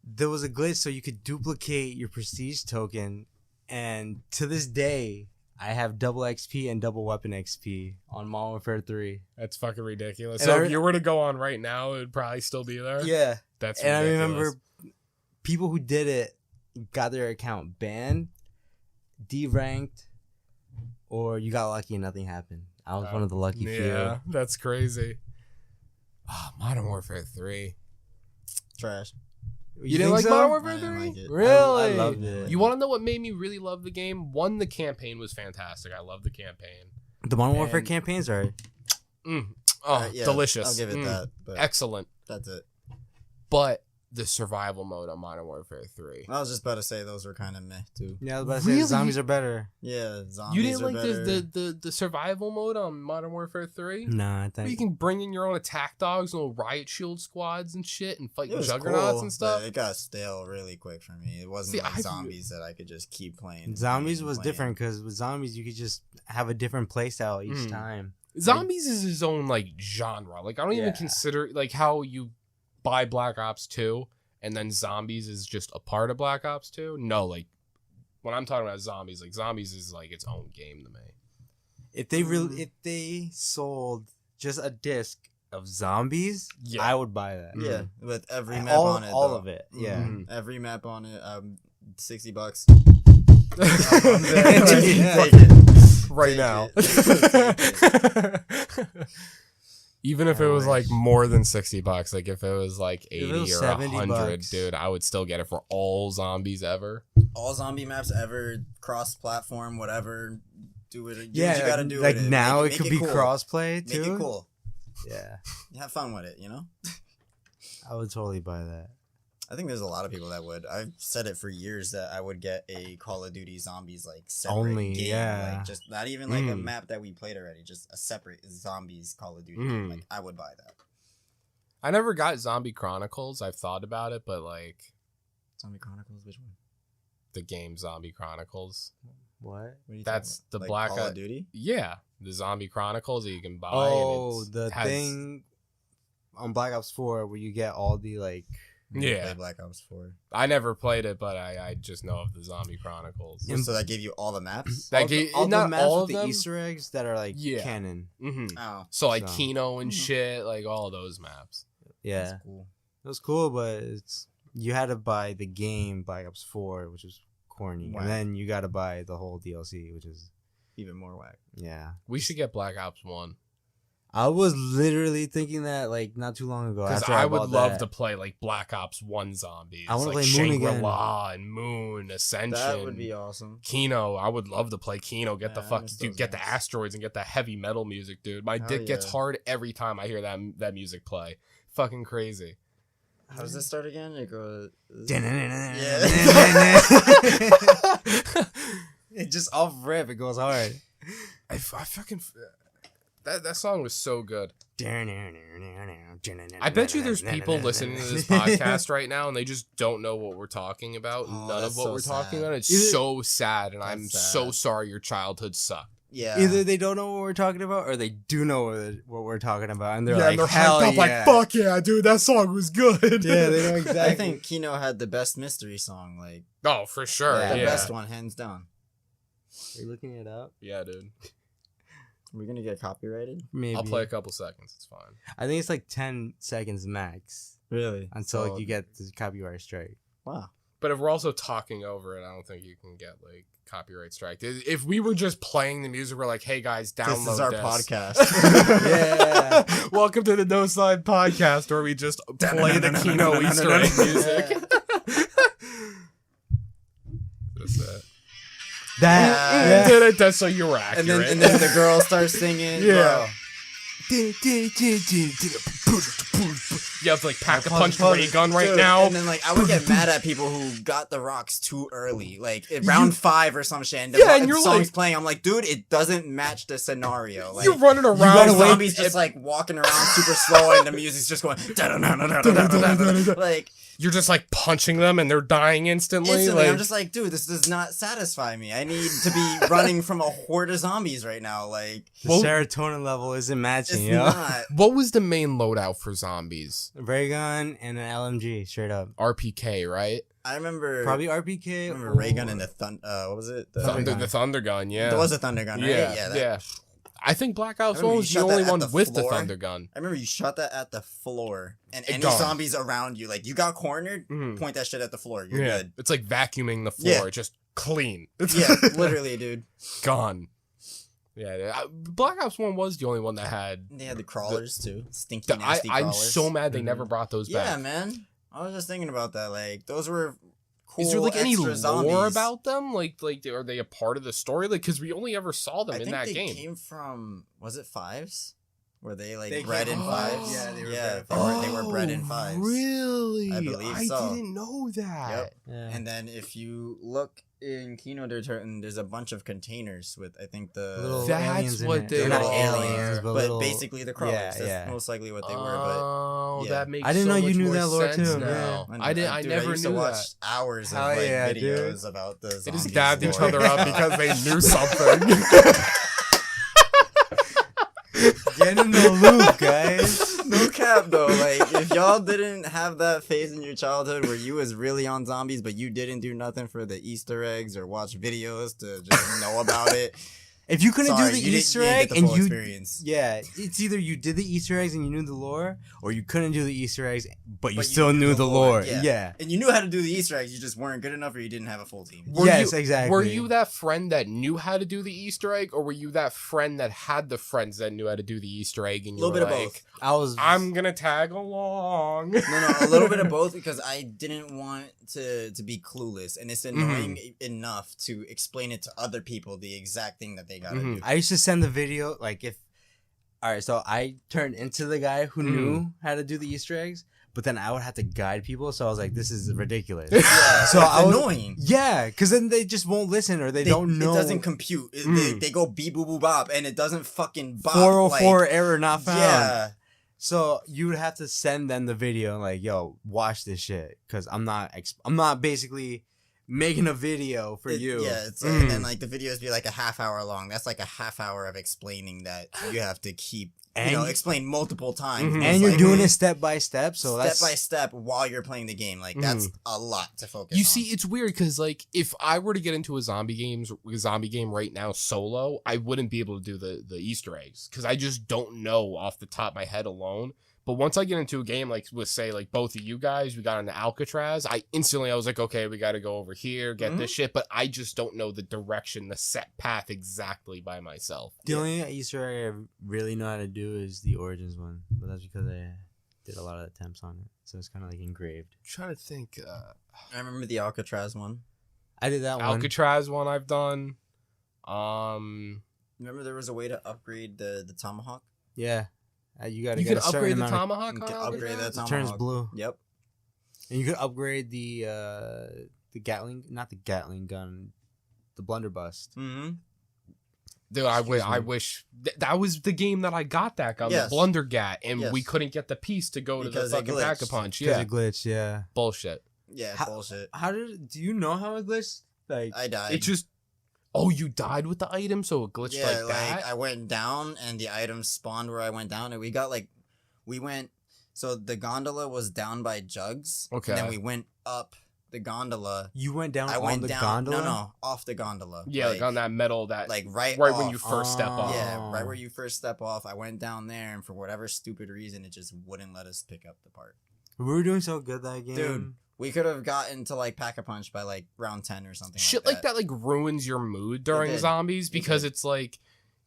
There was a glitch, so you could duplicate your prestige token, and to this day, I have double XP and double weapon XP on Modern Warfare 3. That's fucking ridiculous. And So if you were to go on right now, it would probably still be there. Yeah. That's And I ridiculous. remember people who did it got their account banned, deranked, or you got lucky and nothing happened. I was one of the lucky Yeah, few. that's crazy. Oh, Modern Warfare 3. Trash. You didn't think like so? Modern I Warfare didn't 3? like it. Really? I loved it. You want to know what made me really love the game? One, the campaign was fantastic. I love the campaign. The Modern Warfare And- campaigns are Mm. Oh, Yeah, delicious. I'll give it Mm. that. But Excellent. that's it. But the survival mode on Modern Warfare 3. I was just about to say those were kind of meh too. yeah. I was about to say Really? the zombies are better. Yeah, zombies You didn't are like better. the survival mode on Modern Warfare 3? Nah, I Where think you can bring in your own attack dogs and little riot shield squads and shit and fight It was juggernauts cool, and stuff. but it got stale really quick for me. It wasn't See, like I- zombies that I could just keep playing. and zombies playing was and playing. different because with zombies you could just have a different playstyle each Mm. time. Zombies is his own like genre. Like I don't even Yeah. consider like how you buy Black Ops 2 and then zombies is just a part of Black Ops 2. No, like when I'm talking about zombies, like zombies is like its own game to me. If they sold just a disc of zombies, Yeah. I would buy that. Yeah, with every map all, on it. all though. of it. Yeah. Mhm. Every map on it. $60. Yeah. Take it. Right Take now. it. Even if I it was like wish. more than $60, like if it was like If it 80 was or 70 100, bucks. dude, I would still get it for all zombies ever. All zombie maps ever, cross-platform, whatever. Do it. Do Yeah, what you gotta do. like with it. now Make it could be cool. crossplay too. Make it cool. Yeah, Have fun with it. You know. I would totally buy that. I think there's a lot of people that would. I've said it for years that I would get a Call of Duty Zombies like separate Only, game. yeah. Like just not even like a Mm. map that we played already, just a separate Zombies Call of Duty Mm. game. Like I would buy that. I never got Zombie Chronicles. I've thought about it, but like Zombie Chronicles, which one? the game Zombie Chronicles. What? What are you That's talking the about? Like Black Call Ops- of Duty. Yeah, the Zombie Chronicles that you can buy. Oh, and the has- thing on Black Ops 4 where you get all the like. Yeah. Play Black Ops 4. I never played it, but I just know of the Zombie Chronicles. So that gave you all the maps. That all gave- all not the maps all with of the them. Easter eggs that are like Yeah. canon. hmm Oh, So like So- Kino and Mhm. shit, like all those maps. Yeah, that's cool. it was cool, but it's you had to buy the game Black Ops 4, which was corny, Whack. and then you got to buy the whole DLC, which is Even more whack. yeah. We should get Black Ops 1. I was literally thinking that like not too long ago. Because After I would bought love that. to play like Black Ops 1 zombies. I wanna like play Moon again. Shangri-La and Moon, Ascension. That would be awesome. Kino, I would love to play Kino. Get the Yeah, I fuck, miss dude, those get the games. asteroids and get the heavy metal music, dude. My Hell dick gets yeah. hard every time I hear that music play. Fucking crazy. How does this start again? It goes. It just off rip, it goes hard. I fucking that song was so good. I bet you there's people listening to this podcast right now and they just don't know what we're talking about. Oh, None of that's what so we're talking sad. about. It's Either- so sad, and I'm That's so sad. sorry your childhood sucked. Yeah. Either they don't know what we're talking about, or they do know what we're talking about, and they're yeah, like, and they're "Hell hyped up yeah!" like, "Fuck yeah, dude, that song was good." Yeah, they know exactly. I think Kino had the best mystery song. Like Oh, for sure. Yeah. the Yeah, best one, hands down. Are you looking it up? yeah, dude. We're gonna get copyrighted. Maybe. I'll play a couple seconds. It's fine. I think it's like 10 seconds max Really? until So- you get the copyright strike. Wow. But if we're also talking over it, I don't think you can get like copyright strike. If we were just playing the music, we're like, "Hey guys, download This is our this." podcast. Yeah. Welcome to the Noside podcast, where we just play the Kino Easter egg music. That's it. That. Did it? That's so you were accurate. and then the girl starts singing. Yeah. Bro. You have to like pack a punch punch. ray gun right Dude, now. And then like I would get mad at people who got the rocks too early, like at round 5 or some shit. And the Yeah, and you're song's like- playing. I'm like, dude, it doesn't match the scenario. Like, You're running got around. zombies just like walking around super slow, and the music's just going. Like You're just like punching them and they're dying instantly. instantly, like, I'm just like, dude, this does not satisfy me. I need to be running from a horde of zombies right now. Like, The Well- serotonin level isn't matching, it's yo. not. what was the main loadout for zombies? Ray gun and an LMG, straight up. RPK, right? I remember Probably RPK. I remember ray gun and the what was it? The Thunder Gun, yeah. There was a thunder gun, right? Yeah, that- I think Black Ops I remember 1 you was the shot only that at one the with the floor. Thunder Gun. I remember you shot that at the floor, and It any gone. zombies around you, like you got cornered, Mhm. point that shit at the floor. You're Yeah, good. it's like vacuuming the floor, Yeah. just clean. It's Yeah, literally, dude. gone. Yeah, Black Ops 1 was the only one that had. They had the crawlers too, stinky nasty I'm crawlers. so mad they Mhm. never brought those Yeah, back. man. I was just thinking about that. Like those were cool. Is there like any extra lore zombies. about them? Like are they a part of the story? Like, because we only ever saw them I in think that they game. came from. Was it Fives? Were they like They bred came in from Fives? Fives. Yeah, they were Yeah, bred in they were bred in Fives. Really? I believe so. didn't know that. Yep. Yeah. And then if you look in Kino der Toten, there's a bunch of containers with I think the Little That's aliens in what it. they They're not are. aliens, but, but little, basically the crawlers. Yeah, That's yeah. most likely what they were. Oh, yeah. that makes I didn't so know you much knew more that lore sense too, now. man. I didn't. I Dude, never used knew to watch that. hours of Hell like yeah, videos dude. about the They zombies. just dabbed each lore. other up because they knew something. Get in the loop, guys. No cap though, like if y'all didn't have that phase in your childhood where you was really on zombies, but you didn't do nothing for the Easter eggs or watch videos to just know about it. If you couldn't Sorry, do the you didn't- Easter you didn't egg get the and full you, experience. yeah, it's either you did the Easter eggs and you knew the lore, or you couldn't do the Easter eggs but you But still knew the lore. yeah. Yeah. And you knew how to do the Easter eggs, you just weren't good enough or you didn't have a full team. Yes, exactly. Were you that friend that knew how to do the Easter egg, or were you that friend that had the friends that knew how to do the Easter egg? And you A little were bit of like, both. I was. I'm gonna tag along. No, a little bit of both because I didn't want to be clueless, and it's annoying enough to explain it to other people the exact thing that they gotta do. I used to send the video like if. All right, so I turned into the guy who knew how to do the Easter eggs, but then I would have to guide people. So I was like, "This is ridiculous." Yeah, So it's I was- annoying. Yeah, because then they just won't listen or they don't know. It doesn't compute. They go beep boop boop bop, and it doesn't fucking bop. 404 like, error not found. yeah. So you would have to send them the video and like, yo, watch this shit, because I'm not basically making a video for you. Yeah, it's and then like the videos be like a half hour long. That's like a half hour of explaining that you have to keep, And- explain multiple times. Mhm. And It's you're like, doing it step by step, so step that's by step while you're playing the game. Like that's a lot to focus. You on. see, it's weird because like if I were to get into a zombie game right now solo, I wouldn't be able to do the Easter eggs because I just don't know off the top of my head alone. But once I get into a game like with say like both of you guys, we got into Alcatraz, I was like, okay, we got to go over here, get this shit. But I just don't know the direction, the set path exactly by myself. the only Easter egg I really know how to do is the Origins one, but that's because I did a lot of attempts on it, so it's kind of like engraved. I'm trying to think. I remember the Alcatraz one. I did that one. Alcatraz one I've done. Remember there was a way to upgrade the tomahawk. Yeah, you got to You get could a certain upgrade the amount of- tomahawk. You on can upgrade Alcatraz? that It turns tomahawk. blue, Yep. and you could upgrade the Gatling, not the Gatling gun, the blunderbuss. Mm-hmm. Dude, I wish that was the game that I got that gun, Yes. the Blundergat, and we Yes. couldn't get the piece to go Because to it the fucking glitched. Pack-a-Punch. Because Yeah, it glitched. Yeah. bullshit. Yeah, How- bullshit. Do you know how it glitched? Like, I died. It just, oh, you died with the item, so it glitched yeah, like that. I went down and the items spawned where I went down, and we went. So the gondola was down by Jugs. Okay. And then we went up the gondola. you went down I on went the down. gondola? No, off the gondola. Yeah, like on that metal that, like right right off. when you first step off. Yeah, right where you first step off. I went down there, and for whatever stupid reason, it just wouldn't let us pick up the part. We were doing so good that game. Dude, we could have gotten to like Pack-a-Punch by like round 10 or something. Shit like that like ruins your mood during did. zombies because did. it's like,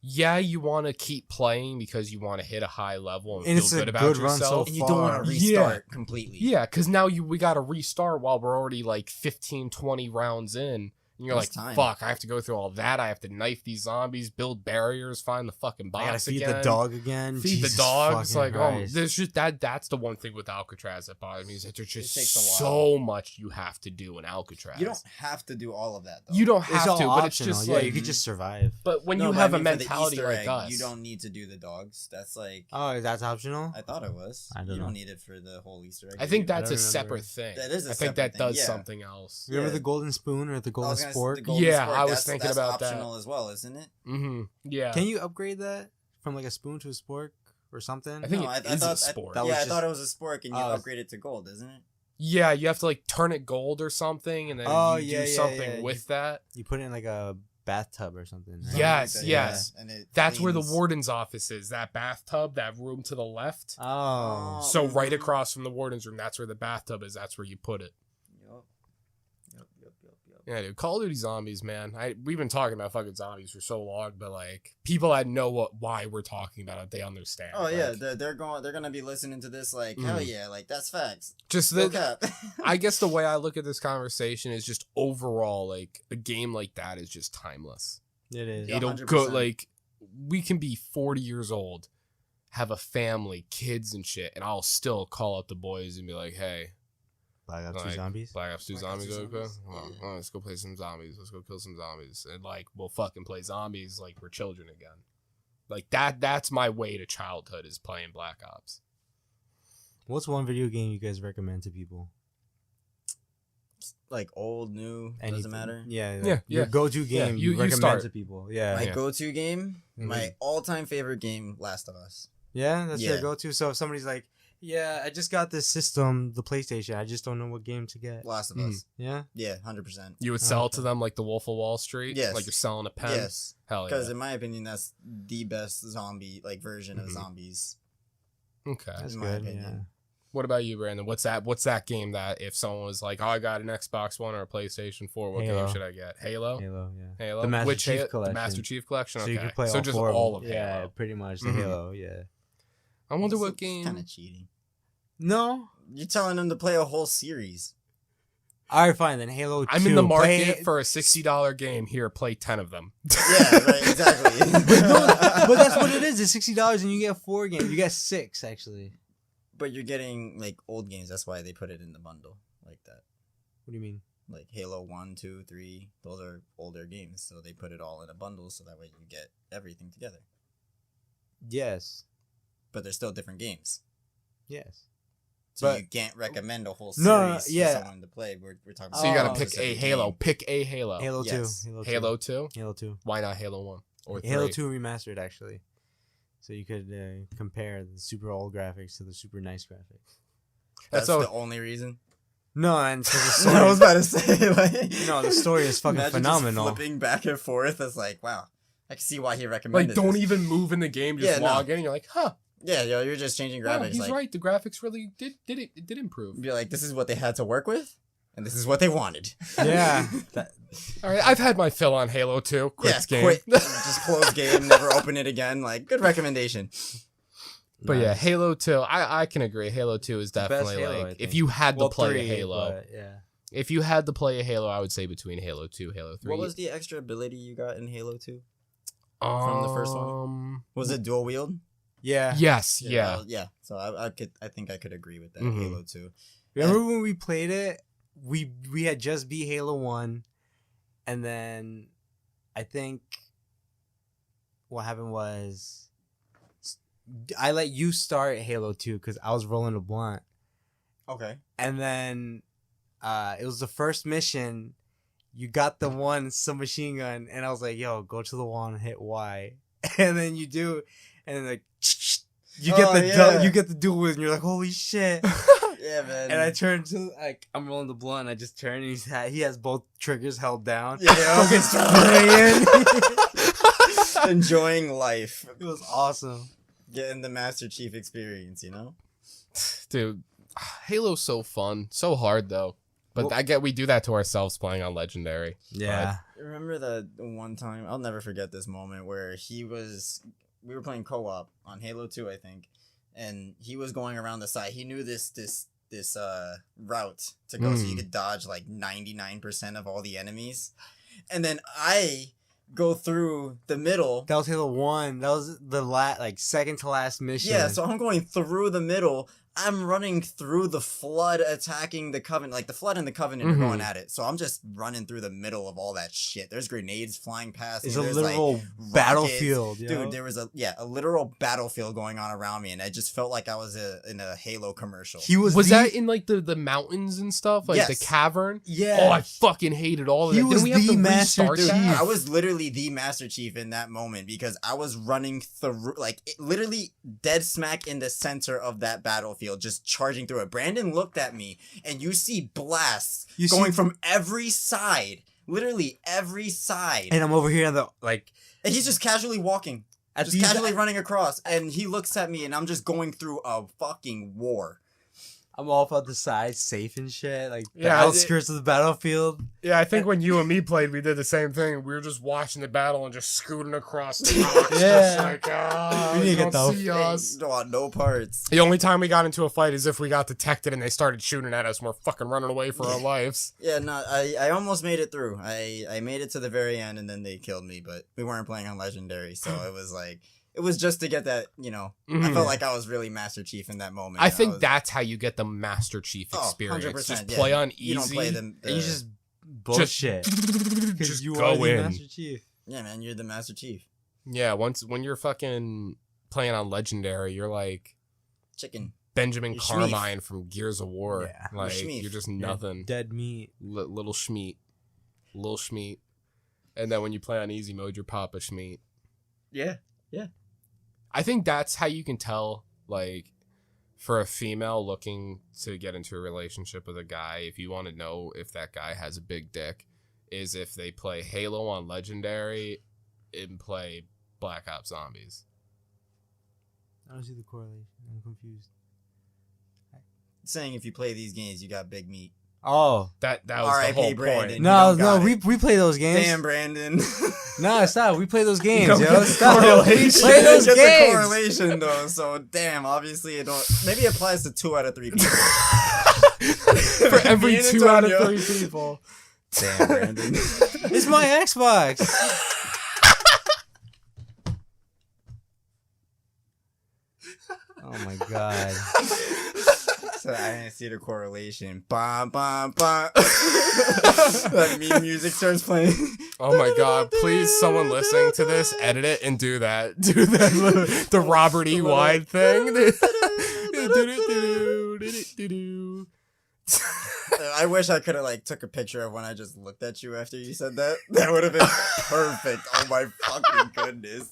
yeah, you want to keep playing because you want to hit a high level and, And it's feel a good about good run yourself. so And you don't want far. to restart completely. Yeah, because now we got to restart while we're already like 15, 20 rounds in And you're That's like, time. fuck, I have to go through all that. I have to knife these zombies, build barriers, find the fucking boss I gotta feed again. the dog again. Feed Jesus the dogs. fucking Like, Christ. there's just that's the one thing with Alcatraz that bothers me is that there's just takes a so much you have to do in Alcatraz. You don't have to do all of that though. You don't It's have all to, but optional. it's just yeah, like you could just survive. But when No, you but have I a mean, for the mentality Easter like egg, us, you don't need to do the dogs. That's like Oh, that's optional. I thought it was. I don't you know. don't need it for the whole Easter egg. I think do you? that's I a don't remember. separate thing. That is a I think separate that thing, does yeah. something else. Remember Yeah. the golden spoon or the I golden was gonna say spork? the golden Yeah, spork, I was that's- thinking that's about that. optional as well, isn't it? Mm-hmm. Yeah. Can you upgrade that from like a spoon to a spork or something? I think No, it I is thought- a sport. That yeah, was I just- thought it was a spork, and you Oh. upgrade it to gold, isn't it? Yeah, you have to like turn it gold or something, and then Oh, you yeah, do yeah, something yeah. with that. You put it in like a bathtub or something. Right? Something Yes, like that, yes. yeah. And it That's where the cleans- warden's office is. That bathtub, that room to the left. Oh. So right mhm. across from the warden's room, that's where the bathtub is. That's where you put it. Yup. Yeah, dude. Call of Duty Zombies, man. We've been talking about fucking zombies for so long, but like people that know why we're talking about it, they understand. Oh yeah, Like, they're gonna be listening to this like hell yeah, like that's facts. just No the. cap. I guess the way I look at this conversation is just overall, like a game like that is just timeless. It is. Yeah. It'll go 100%. like we can be 40 years old, have a family, kids and shit, and I'll still call up the boys and be like, "Hey, Black Ops 2 like, Zombies. Black Ops 2 Black Ops Zombies, 2 okay? Zombies? Come on, Yeah. come on, let's go play some zombies. Let's go kill some zombies." And like we'll fucking play zombies like we're children again. Like that's my way to childhood is playing Black Ops. What's one video game you guys recommend to people? Like old, new, doesn't Anything. matter. Yeah, like Yeah, your yeah. go-to Yeah, game you you recommend start. to people. Yeah, My Yeah. go-to game, my Mhm. all-time favorite game, Last of Us. yeah, that's your Yeah. go-to. So if somebody's like, "Yeah, I just got this system, the PlayStation. I just don't know what game to get." Last of Mm. Us. Yeah, Yeah, 100%. You would sell it to them like the Wolf of Wall Street? Yes. Like you're selling a pen? Yes, Hell because yeah. in my opinion, that's the best zombie like version of Mhm. zombies. Okay. that's in my good. opinion. Yeah. What about you, Brandon? What's that game that if someone was like, "Oh, I got an Xbox One or a PlayStation 4, what Halo. game should I get?" Halo? Halo. Yeah. Halo? The Master Which Chief The Collection. Master Chief Collection? So Okay. you can play so all just four all of Yeah, Halo. pretty much the Mhm. Halo. Yeah. I wonder what game. Kind of cheating. No. You're telling them to play a whole series. All right, fine then. Halo 2. I'm in the market Play- for a $60 game. Here, play 10 of them. Yeah, right, exactly. but that's what it is. It's $60 and you get 4 games. You get 6 actually. But you're getting like old games. That's why they put it in the bundle like that. What do you mean? Like Halo 1, 2, 3. Those are older games, so they put it all in a bundle so that way you get everything together. Yes. But they're still different games. Yes. So But- you can't recommend a whole series No, for yeah. someone to play. We're talking So you gotta Oh. pick a specific Halo. game. Pick a Halo. Halo 2. Yes. Halo 2? Halo 2. Why not Halo 1? Or 3? Halo 2 remastered actually. So you could compare the super old graphics to the super nice graphics. That's so- the only reason. No, and so the story. I was about to say, like, No, the story is fucking imagine phenomenal. Just flipping back and forth is like, wow, I can see why he recommended. Like, don't this. even move in the game. Just Yeah, no. log in. And you're like, huh. Yeah, yo, you're just changing Wow, graphics. he's like, right. The graphics really did improve. Be like, this is what they had to work with, and this is what they wanted. Yeah. All right, I've had my fill on Halo 2. Quit game. Quit. Just close game. Never open it again. Like, good recommendation. But yeah, Nice. Halo 2, I can agree. Halo 2 is best definitely Halo, I like, if think. you had to Well, play 3, a Halo, but yeah. if you had to play a Halo, I would say between Halo 2, Halo 3. What was the extra ability you got in Halo 2? from the first one? Was it dual wield? Yeah. Yes, yeah. well, yeah. So I think I could agree with that. Mhm. Halo 2. Remember when we played it? We had just beat Halo 1, and then I think what happened was I let you start Halo 2 because I was rolling a blunt, Okay. and then it was the first mission. You got the one submachine gun, and I was like, "Yo, go to the wall and hit Y," and then you do, and then like you get Oh, the yeah. you get the dual whiz, and you're like, "Holy shit!" Yeah, man. And I turn to like I'm rolling the blunt. And I just turn and he has both triggers held down. Yeah, Fucking spraying. enjoying life, It was awesome. getting the Master Chief experience. You know. Dude, Halo's so fun. So hard, though. But Well- I get we do that to ourselves playing on Legendary. Yeah. Remember that one time? I'll never forget this moment where we were playing co-op on Halo 2, I think, and he was going around the side. He knew this route to go, so you could dodge like 99% of all the enemies. and then I go through the middle. That was Halo 1. That was the second to last mission. Yeah, so I'm going through the middle. I'm running through the flood attacking the Covenant. Like, the flood and the Covenant are going at it. So I'm just running through the middle of all that shit. There's grenades flying past me. It's a There's, literal battlefield, yo. Dude, there was a literal battlefield going on around me, and I just felt like I was in a Halo commercial. Was that in like the mountains and stuff, like the cavern? Yeah. Oh, I fucking hated all of that. Was Didn't we have the to Master restart Chief. that? I was literally the Master Chief in that moment because I was running through, literally dead smack in the center of that battlefield, just charging through it. Brandon looked at me, and you see blasts going from every side, literally every side. And I'm over here on the and he's just casually walking, just casually running across, and he looks at me, and I'm just going through a fucking war. I'm off on the side, safe and shit, the Yeah, outskirts of the battlefield. Yeah, I think when you and me played, we did the same thing. We were just watching the battle and just scooting across the rocks. Yeah. Just We need to get don't the- see us. Don't want no parts. The only time we got into a fight is if we got detected and they started shooting at us and we're fucking running away for our lives. Yeah, no, I almost made it through. I made it to the very end, and then they killed me, but we weren't playing on Legendary, so it was like... It was just to get that, I felt like I was really Master Chief in that moment. I think that's how you get the Master Chief experience. 100%, Just play on easy. You don't play them. And you just bullshit. Just you go are the in. Master Chief. Yeah, man, you're the Master Chief. Yeah, when you're fucking playing on Legendary, you're like Chicken. Benjamin You're Carmine from Gears of War. Yeah. Like, Schmeef. you're just nothing. Dead meat. Little Schmeat. Little Schmeat. And then when you play on easy mode, you're Papa Schmeat. Yeah. I think that's how you can tell, like, for a female looking to get into a relationship with a guy, if you want to know if that guy has a big dick, is if they play Halo on Legendary and play Black Ops Zombies. I don't see the correlation. I'm confused. Saying if you play these games, you got big meat. Oh. That was the R.I.P. whole Brandon. point. You No, don't got we it. play those games. Damn, Brandon. No, stop. We play those games, don't yo. get the Stop. correlation. We play those Get the games. correlation though, so damn. Obviously, it don't. Maybe it applies to 2 out of 3 people. For every Me and 2 out of Antonio. 3 people. Damn, Brandon. It's my Xbox. Oh my god. So I didn't see the correlation. Bum, bum, bum. That meme music starts playing. Oh my god, please, someone listening to this, edit it and do that. Do that, the Robert E. Wide thing. I wish I could have took a picture of when I just looked at you after you said that. That would have been perfect. Oh my fucking goodness.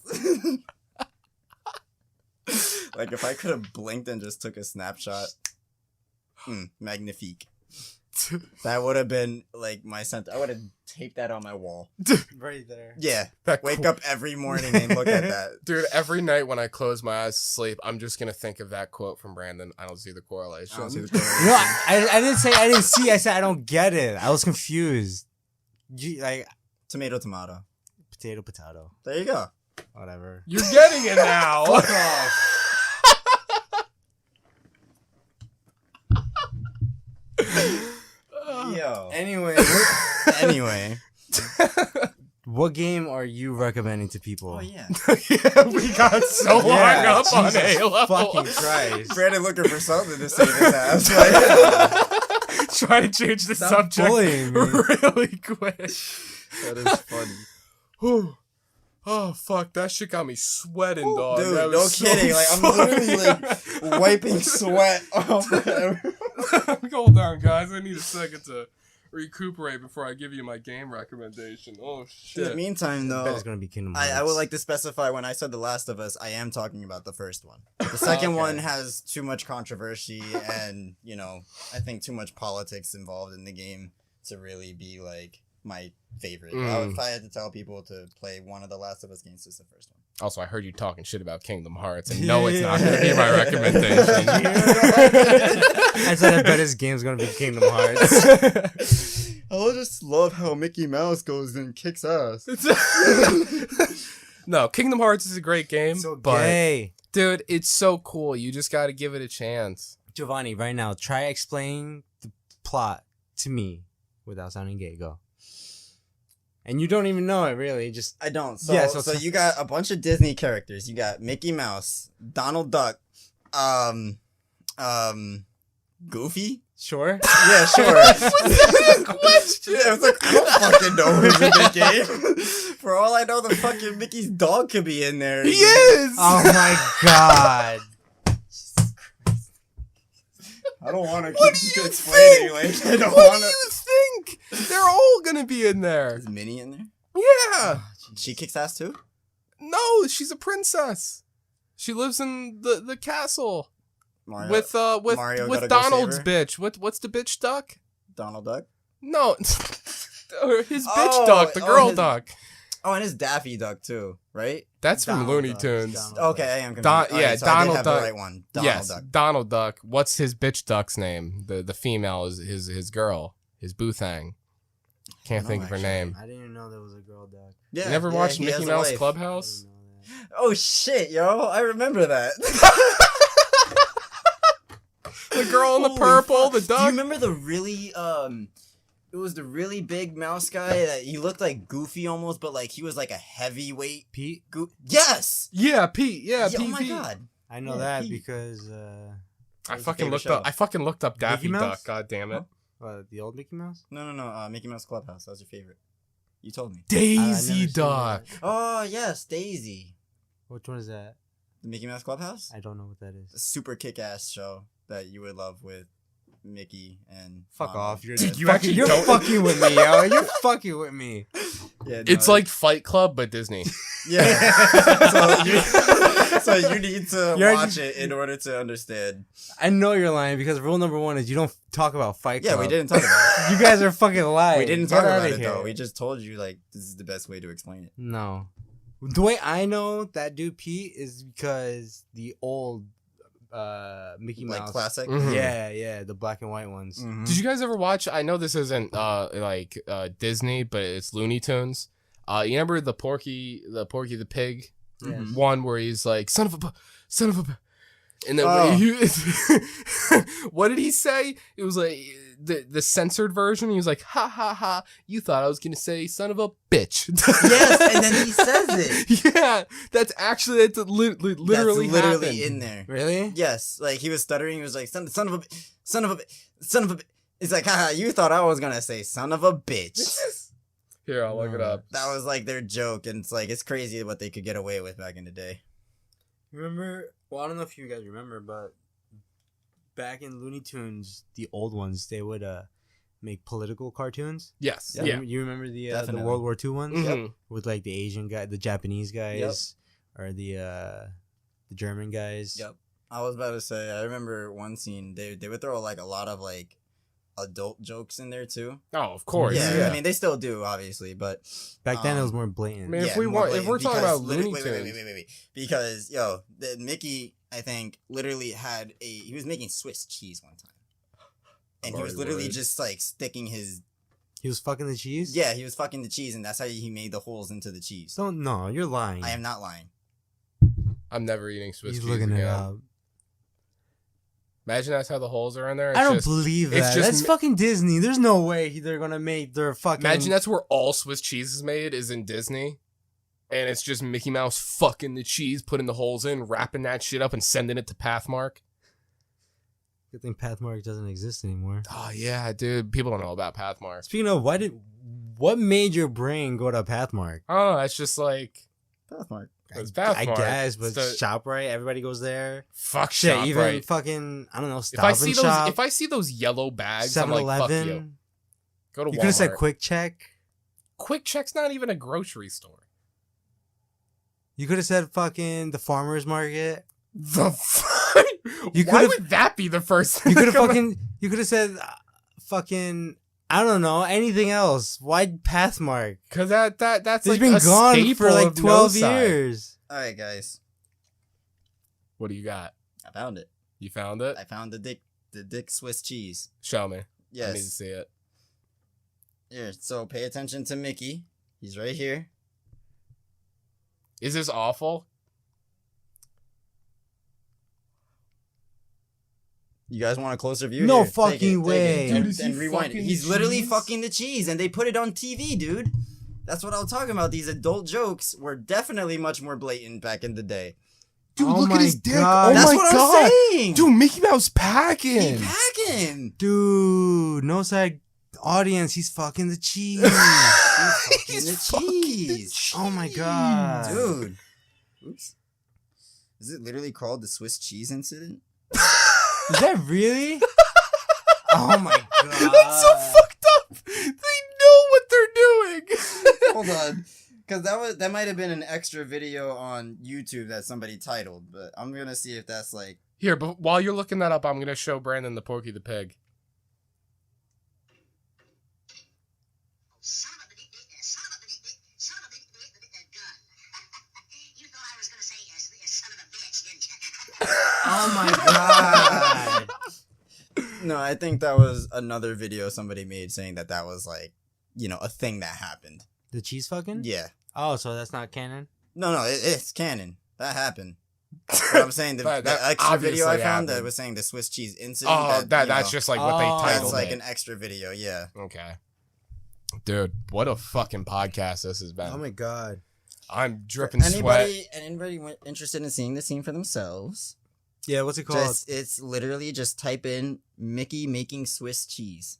If I could have blinked and just took a snapshot. Magnifique. That would have been my center. I would have taped that on my wall. Right there. Yeah. That Wake up every morning and look at that. Dude, every night when I close my eyes to sleep, I'm just gonna think of that quote from Brandon. I don't see the correlation. I don't see the correlation. No, I didn't say I didn't see. I said I don't get it. I was confused. Tomato, tomato. Potato, potato. There you go. Whatever. You're getting it now. Fuck off. Yo. Anyway. What game are you recommending to people? Oh yeah. Yeah, we got so hung up on Jesus Halo. fucking Christ. Brandon looking for something to say this ass. Try to change the Stop subject bullying me. really quick. That is funny. Whew. Oh fuck, that shit got me sweating, dog. Dude, That no was so kidding. I'm literally wiping sweat off. Hold on, guys. I need a second to recuperate before I give you my game recommendation. Oh In shit. the meantime, I bet though, it's gonna be Kingdom I Hearts. would like to specify when I said The Last of Us, I am talking about the first one. The second Okay. one has too much controversy and, I think too much politics involved in the game to really be my favorite. If I had to tell people to play one of the Last of Us games, it's the first one. Also, I heard you talking shit about Kingdom Hearts, and no, it's not going to be my recommendation. I said I bet his game's gonna be Kingdom Hearts. I just love how Mickey Mouse goes and kicks ass. No, Kingdom Hearts is a great game, So but gay. dude, it's so cool. You just got to give it a chance. Giovanni, right now, try explaining the plot to me without sounding gay. Go. and you don't even know it really. Just I don't. So, Yeah, so, so- you got a bunch of Disney characters. You got Mickey Mouse, Donald Duck, Goofy. sure. Yeah, sure. Question. Yeah, it's like, I don't fucking know who's in the game. For all I know, the fucking Mickey's dog could be in there. He is. Oh my god. I don't want to What do you explaining. think? Like, I don't What want do to. you think? They're all gonna be in there. Is Minnie in there? Yeah. She kicks ass too. No, she's a princess. She lives in the castle Mario, with Mario gotta go Donald's save her? bitch. What's the bitch duck? Donald Duck. No, or his bitch Oh, duck, the girl his- duck. Oh, and his Daffy Duck too, right? That's from Donald Looney Duck, Tunes. Donald Okay, Duck. I am confused. Don- All right, yeah, so I did Donald have Duck. the right one. Donald Yes, Duck. Donald Duck. What's his bitch duck's name? The female is his girl, his boo thang. Can't No, think of her actually. name. I didn't even know there was a girl duck. Yeah, You never yeah, watched he Mickey has a Mouse wife. I Clubhouse? didn't know that. Oh shit, yo! I remember that. The girl in the Holy purple, fuck. the Do you duck. remember the really It was the really big mouse guy that he looked like Goofy almost, but like he was like a heavyweight. Pete? Yes. Yeah, Pete. Yeah, Pete. Oh my Pete. god. I know Yeah, that Pete. because I was your fucking favorite looked show? up. I fucking looked up Daffy Mickey Duck. Mouse? God damn it. the old Mickey Mouse. No. Mickey Mouse Clubhouse. That was your favorite. You told me. I never Daisy seen Duck. that. Oh yes, Daisy. Which one is that? The Mickey Mouse Clubhouse. I don't know what that A is. super kick-ass show that you would love with Mickey and Fuck Donald. off! You're Dude, you fucking, actually you're don't- fucking with me, yo. You're fucking with me. Yeah, no, It's like Fight Club, but Disney. yeah. so you need to You're- watch it in order to understand. I know you're lying because rule number one is you don't talk about Fight Yeah, Club. we didn't talk about it. You guys are fucking lying. We didn't Get talk outta about it here. though. We just told you like this is the best way to explain it. No. The way I know that dude Pete is because the old Mickey Like Mouse. classic. Mhm. Yeah, the black and white ones. Mhm. Did you guys ever watch? I know this isn't Disney, but it's Looney Tunes. You remember the Porky the Pig Yes. one where he's like son of a, and then Oh. what did he say? It was like the censored version. He was like, ha ha ha! You thought I was gonna say son of a bitch. Yes, and then he says it. Yeah, that's actually literally That's literally happened. in there. Really? Yes, like he was stuttering. He was like, son of a. It's like, haha, you thought I was gonna say son of a bitch. Here, I'll look it up. That was like their joke, and it's like it's crazy what they could get away with back in the day. Remember? Well, I don't know if you guys remember, but back in Looney Tunes, the old ones, they would make political cartoons. Yes. Yeah. Yeah. You remember the Definitely. World War II ones Mhm. with like the Asian guy, the Japanese guys, or the German guys. Yep. I was about to say, I remember one scene they would throw like a lot of like adult jokes in there too. Oh, of course. Yeah, I mean they still do obviously, but Back then, it was Um, more blatant. Man, if yeah, we more want- if blatant we're talking because about literally- Looney Tunes- wait. Because the Mickey I think literally he was making Swiss cheese one time, and he was Lord, literally Lord. just like sticking his He was fucking the cheese. yeah he was fucking the cheese, and that's how he made the holes into the cheese. Don't no, you're lying. I am not lying. I'm never eating Swiss He's cheese looking it again. up. Imagine that's how the holes are in there. It's I don't just- believe it's that. just That's mi- fucking Disney. There's no way they're gonna make their fucking. Imagine that's where all Swiss cheese is made is in Disney. And it's just Mickey Mouse fucking the cheese, putting the holes in, wrapping that shit up, and sending it to Pathmark. Good thing Pathmark doesn't exist anymore. Oh, yeah, dude. People don't know about Pathmark. Speaking of, what made your brain go to Pathmark? I don't know. It's just like, Pathmark. it's I Pathmark. guess, but It's the- ShopRite, everybody goes there. fuck Shit, shop, even right? fucking I don't know. If Stop I and see Shop, if I see those yellow bags, I'm like, fuck you. 7-Eleven. Go to Walmart. You could have said Quick Check. Quick Check's not even a grocery store. You could have said fucking the farmers market. The fuck? You Why could've- would that be the first thing? You could have that come- fucking. You could have said fucking. I don't know anything else. Why Pathmark? Cause that's It's like been a gone staple for like of 12 Noside. years. All right, guys, What do you got? I found it. You found it? I found the Dick Swiss cheese. Show me. I need to Yes. see it. Here, so pay attention to Mickey. He's right here. Is this awful? You guys want a closer view? No Here, fucking take it, way. Dude, is he and rewind it. fucking He's literally cheese? fucking the cheese, and they put it on TV, dude. That's what I was talking about. These adult jokes were definitely much more blatant back in the day. Dude, Oh look at my his dick. God. Oh That's my what god. I'm saying. Dude, Mickey Mouse packing. He packing. Dude, Noside audience, he's fucking the cheese. He's fucking the cheese. Oh my god. Dude. Oops. Is it literally called the Swiss cheese incident? Is that really? Oh my god. That's so fucked up. They know what they're doing. Hold on. Because that might have been an extra video on YouTube that somebody titled, but I'm going to see if that's like... Here, but while you're looking that up, I'm going to show Brandon the Porky the Pig. Son of a gun. You thought I was going to say son of a bitch, didn't you? Oh my god. No, I think that was another video somebody made saying that was like, you know, a thing that happened. The cheese fucking? Yeah. Oh, so that's not canon? No, it's canon. That happened. But I'm saying That the extra video I obviously found that happened. was saying the Swiss cheese incident. Oh, that's know, just like what they Oh. titled that's like it. an extra video, yeah. Okay. Dude, what a fucking podcast this has been. Oh my god. I'm dripping sweat. Anybody interested in seeing the scene for themselves? Yeah, what's it called? It's literally just type in Mickey making Swiss cheese.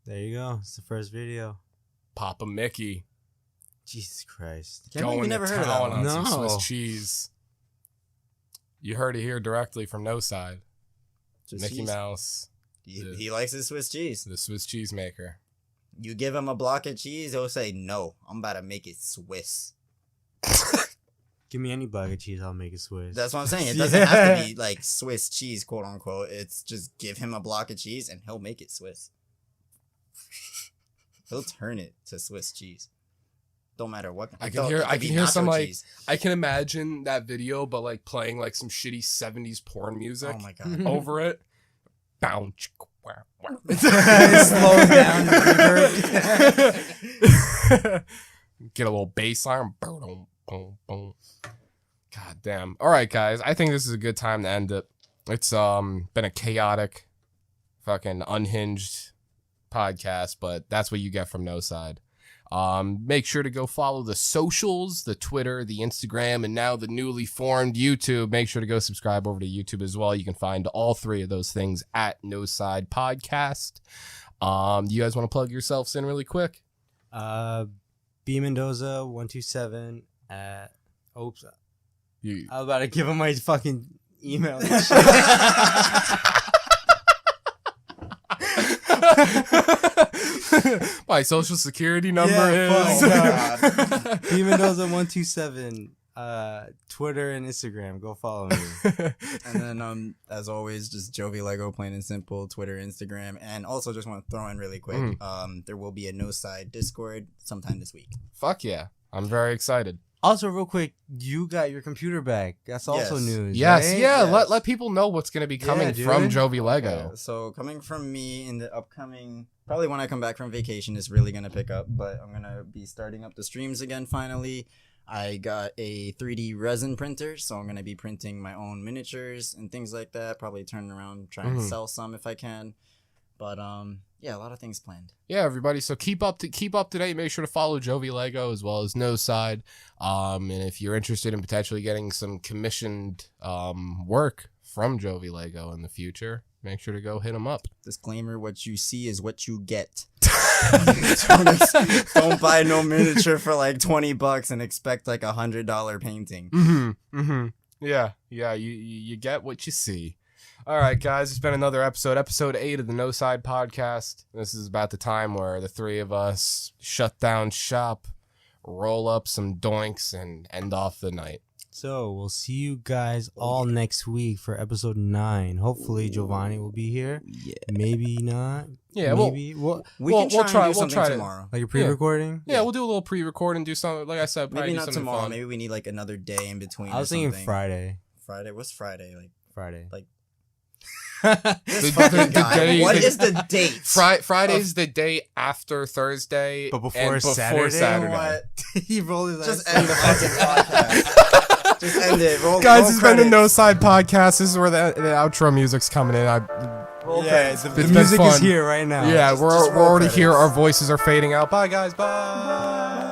There you go. It's the first video. Papa Mickey Jesus Christ. Can't believe going we never to heard of that town one. on some No. Swiss cheese. You heard it here directly from Noside. Swiss Mickey cheese. Mouse, He likes his Swiss cheese. the Swiss cheese maker. You give him a block of cheese, he'll say, "No, I'm about to make it Swiss." Give me any block of cheese, I'll make it Swiss. That's what I'm saying. It doesn't have to be like Swiss cheese, quote unquote. It's just give him a block of cheese and he'll make it Swiss. He'll turn it to Swiss cheese. Don't matter what. I it can could be hear some nacho like cheese. I can imagine that video, but like playing like some shitty 70s porn music Oh my god. over it. Bow, chick, wow, wow. Slow down the reverb. Get a little bass line. Boom, boom, boom. God damn. All right, guys. I think this is a good time to end it. It's been a chaotic, fucking unhinged podcast, but that's what you get from Noside. Make sure to go follow the socials, the Twitter, the Instagram, and now the newly formed YouTube. Make sure to go subscribe over to YouTube as well. You can find all three of those things at Noside Podcast. You guys want to plug yourselves in really quick? B Mendoza 127 at oops. You I was about to give him my fucking email. My social security number Yeah, is. fuck. B Mendoza 127 Twitter and Instagram. Go follow me. And then, as always, just Jovi Lego, plain and simple, Twitter, Instagram, and also just want to throw in really quick. There will be a Noside Discord sometime this week. Fuck yeah. I'm very excited. Also, real quick, you got your computer back. That's also Yes. news. Yes, right? yeah. Yes. Let people know what's going to be coming dude. from Jovi Lego. So coming from me in the upcoming, probably when I come back from vacation, is really gonna pick up. But I'm gonna be starting up the streams again. Finally, I got a 3D resin printer, so I'm gonna be printing my own miniatures and things like that. Probably turn around, try and sell some if I can. But yeah, a lot of things planned. Yeah, everybody. So keep up to date. Make sure to follow Jovi Lego as well as Noside. And if you're interested in potentially getting some commissioned work from Jovi Lego in the future, make sure to go hit them up. Disclaimer: what you see is what you get. Don't buy no miniature for like $20 and expect like $100 painting. Yeah. You get what you see. All right, guys, it's been another episode 8 of the Noside Podcast. This is about the time where the three of us shut down shop, roll up some doinks, and end off the night. So we'll see you guys all next week for episode 9. Hopefully Giovanni will be here. Yeah. Maybe not. Yeah, maybe. we'll We'll try we'll something try to- tomorrow. Like a pre-recording. Yeah, we'll do a little pre-record and do something. Like I said, probably Maybe do not something tomorrow. fun. Maybe we need like another day in between. I was or thinking something. Friday. Friday. What's Friday? Like Friday. Like- The fucking guy. day- What the- is the date? Friday's the day after Thursday, But before and before Saturday? Saturday. What? He rolled his Just eyes. end the fucking podcast. Just end it. Roll, Guys, roll it's been the credits. No Side Podcast. This is where the outro music's coming in. Roll Yeah, credits. the been music is fun. here right now. Yeah, just we're roll already here. credits. Our voices are fading out. Bye, guys. Bye.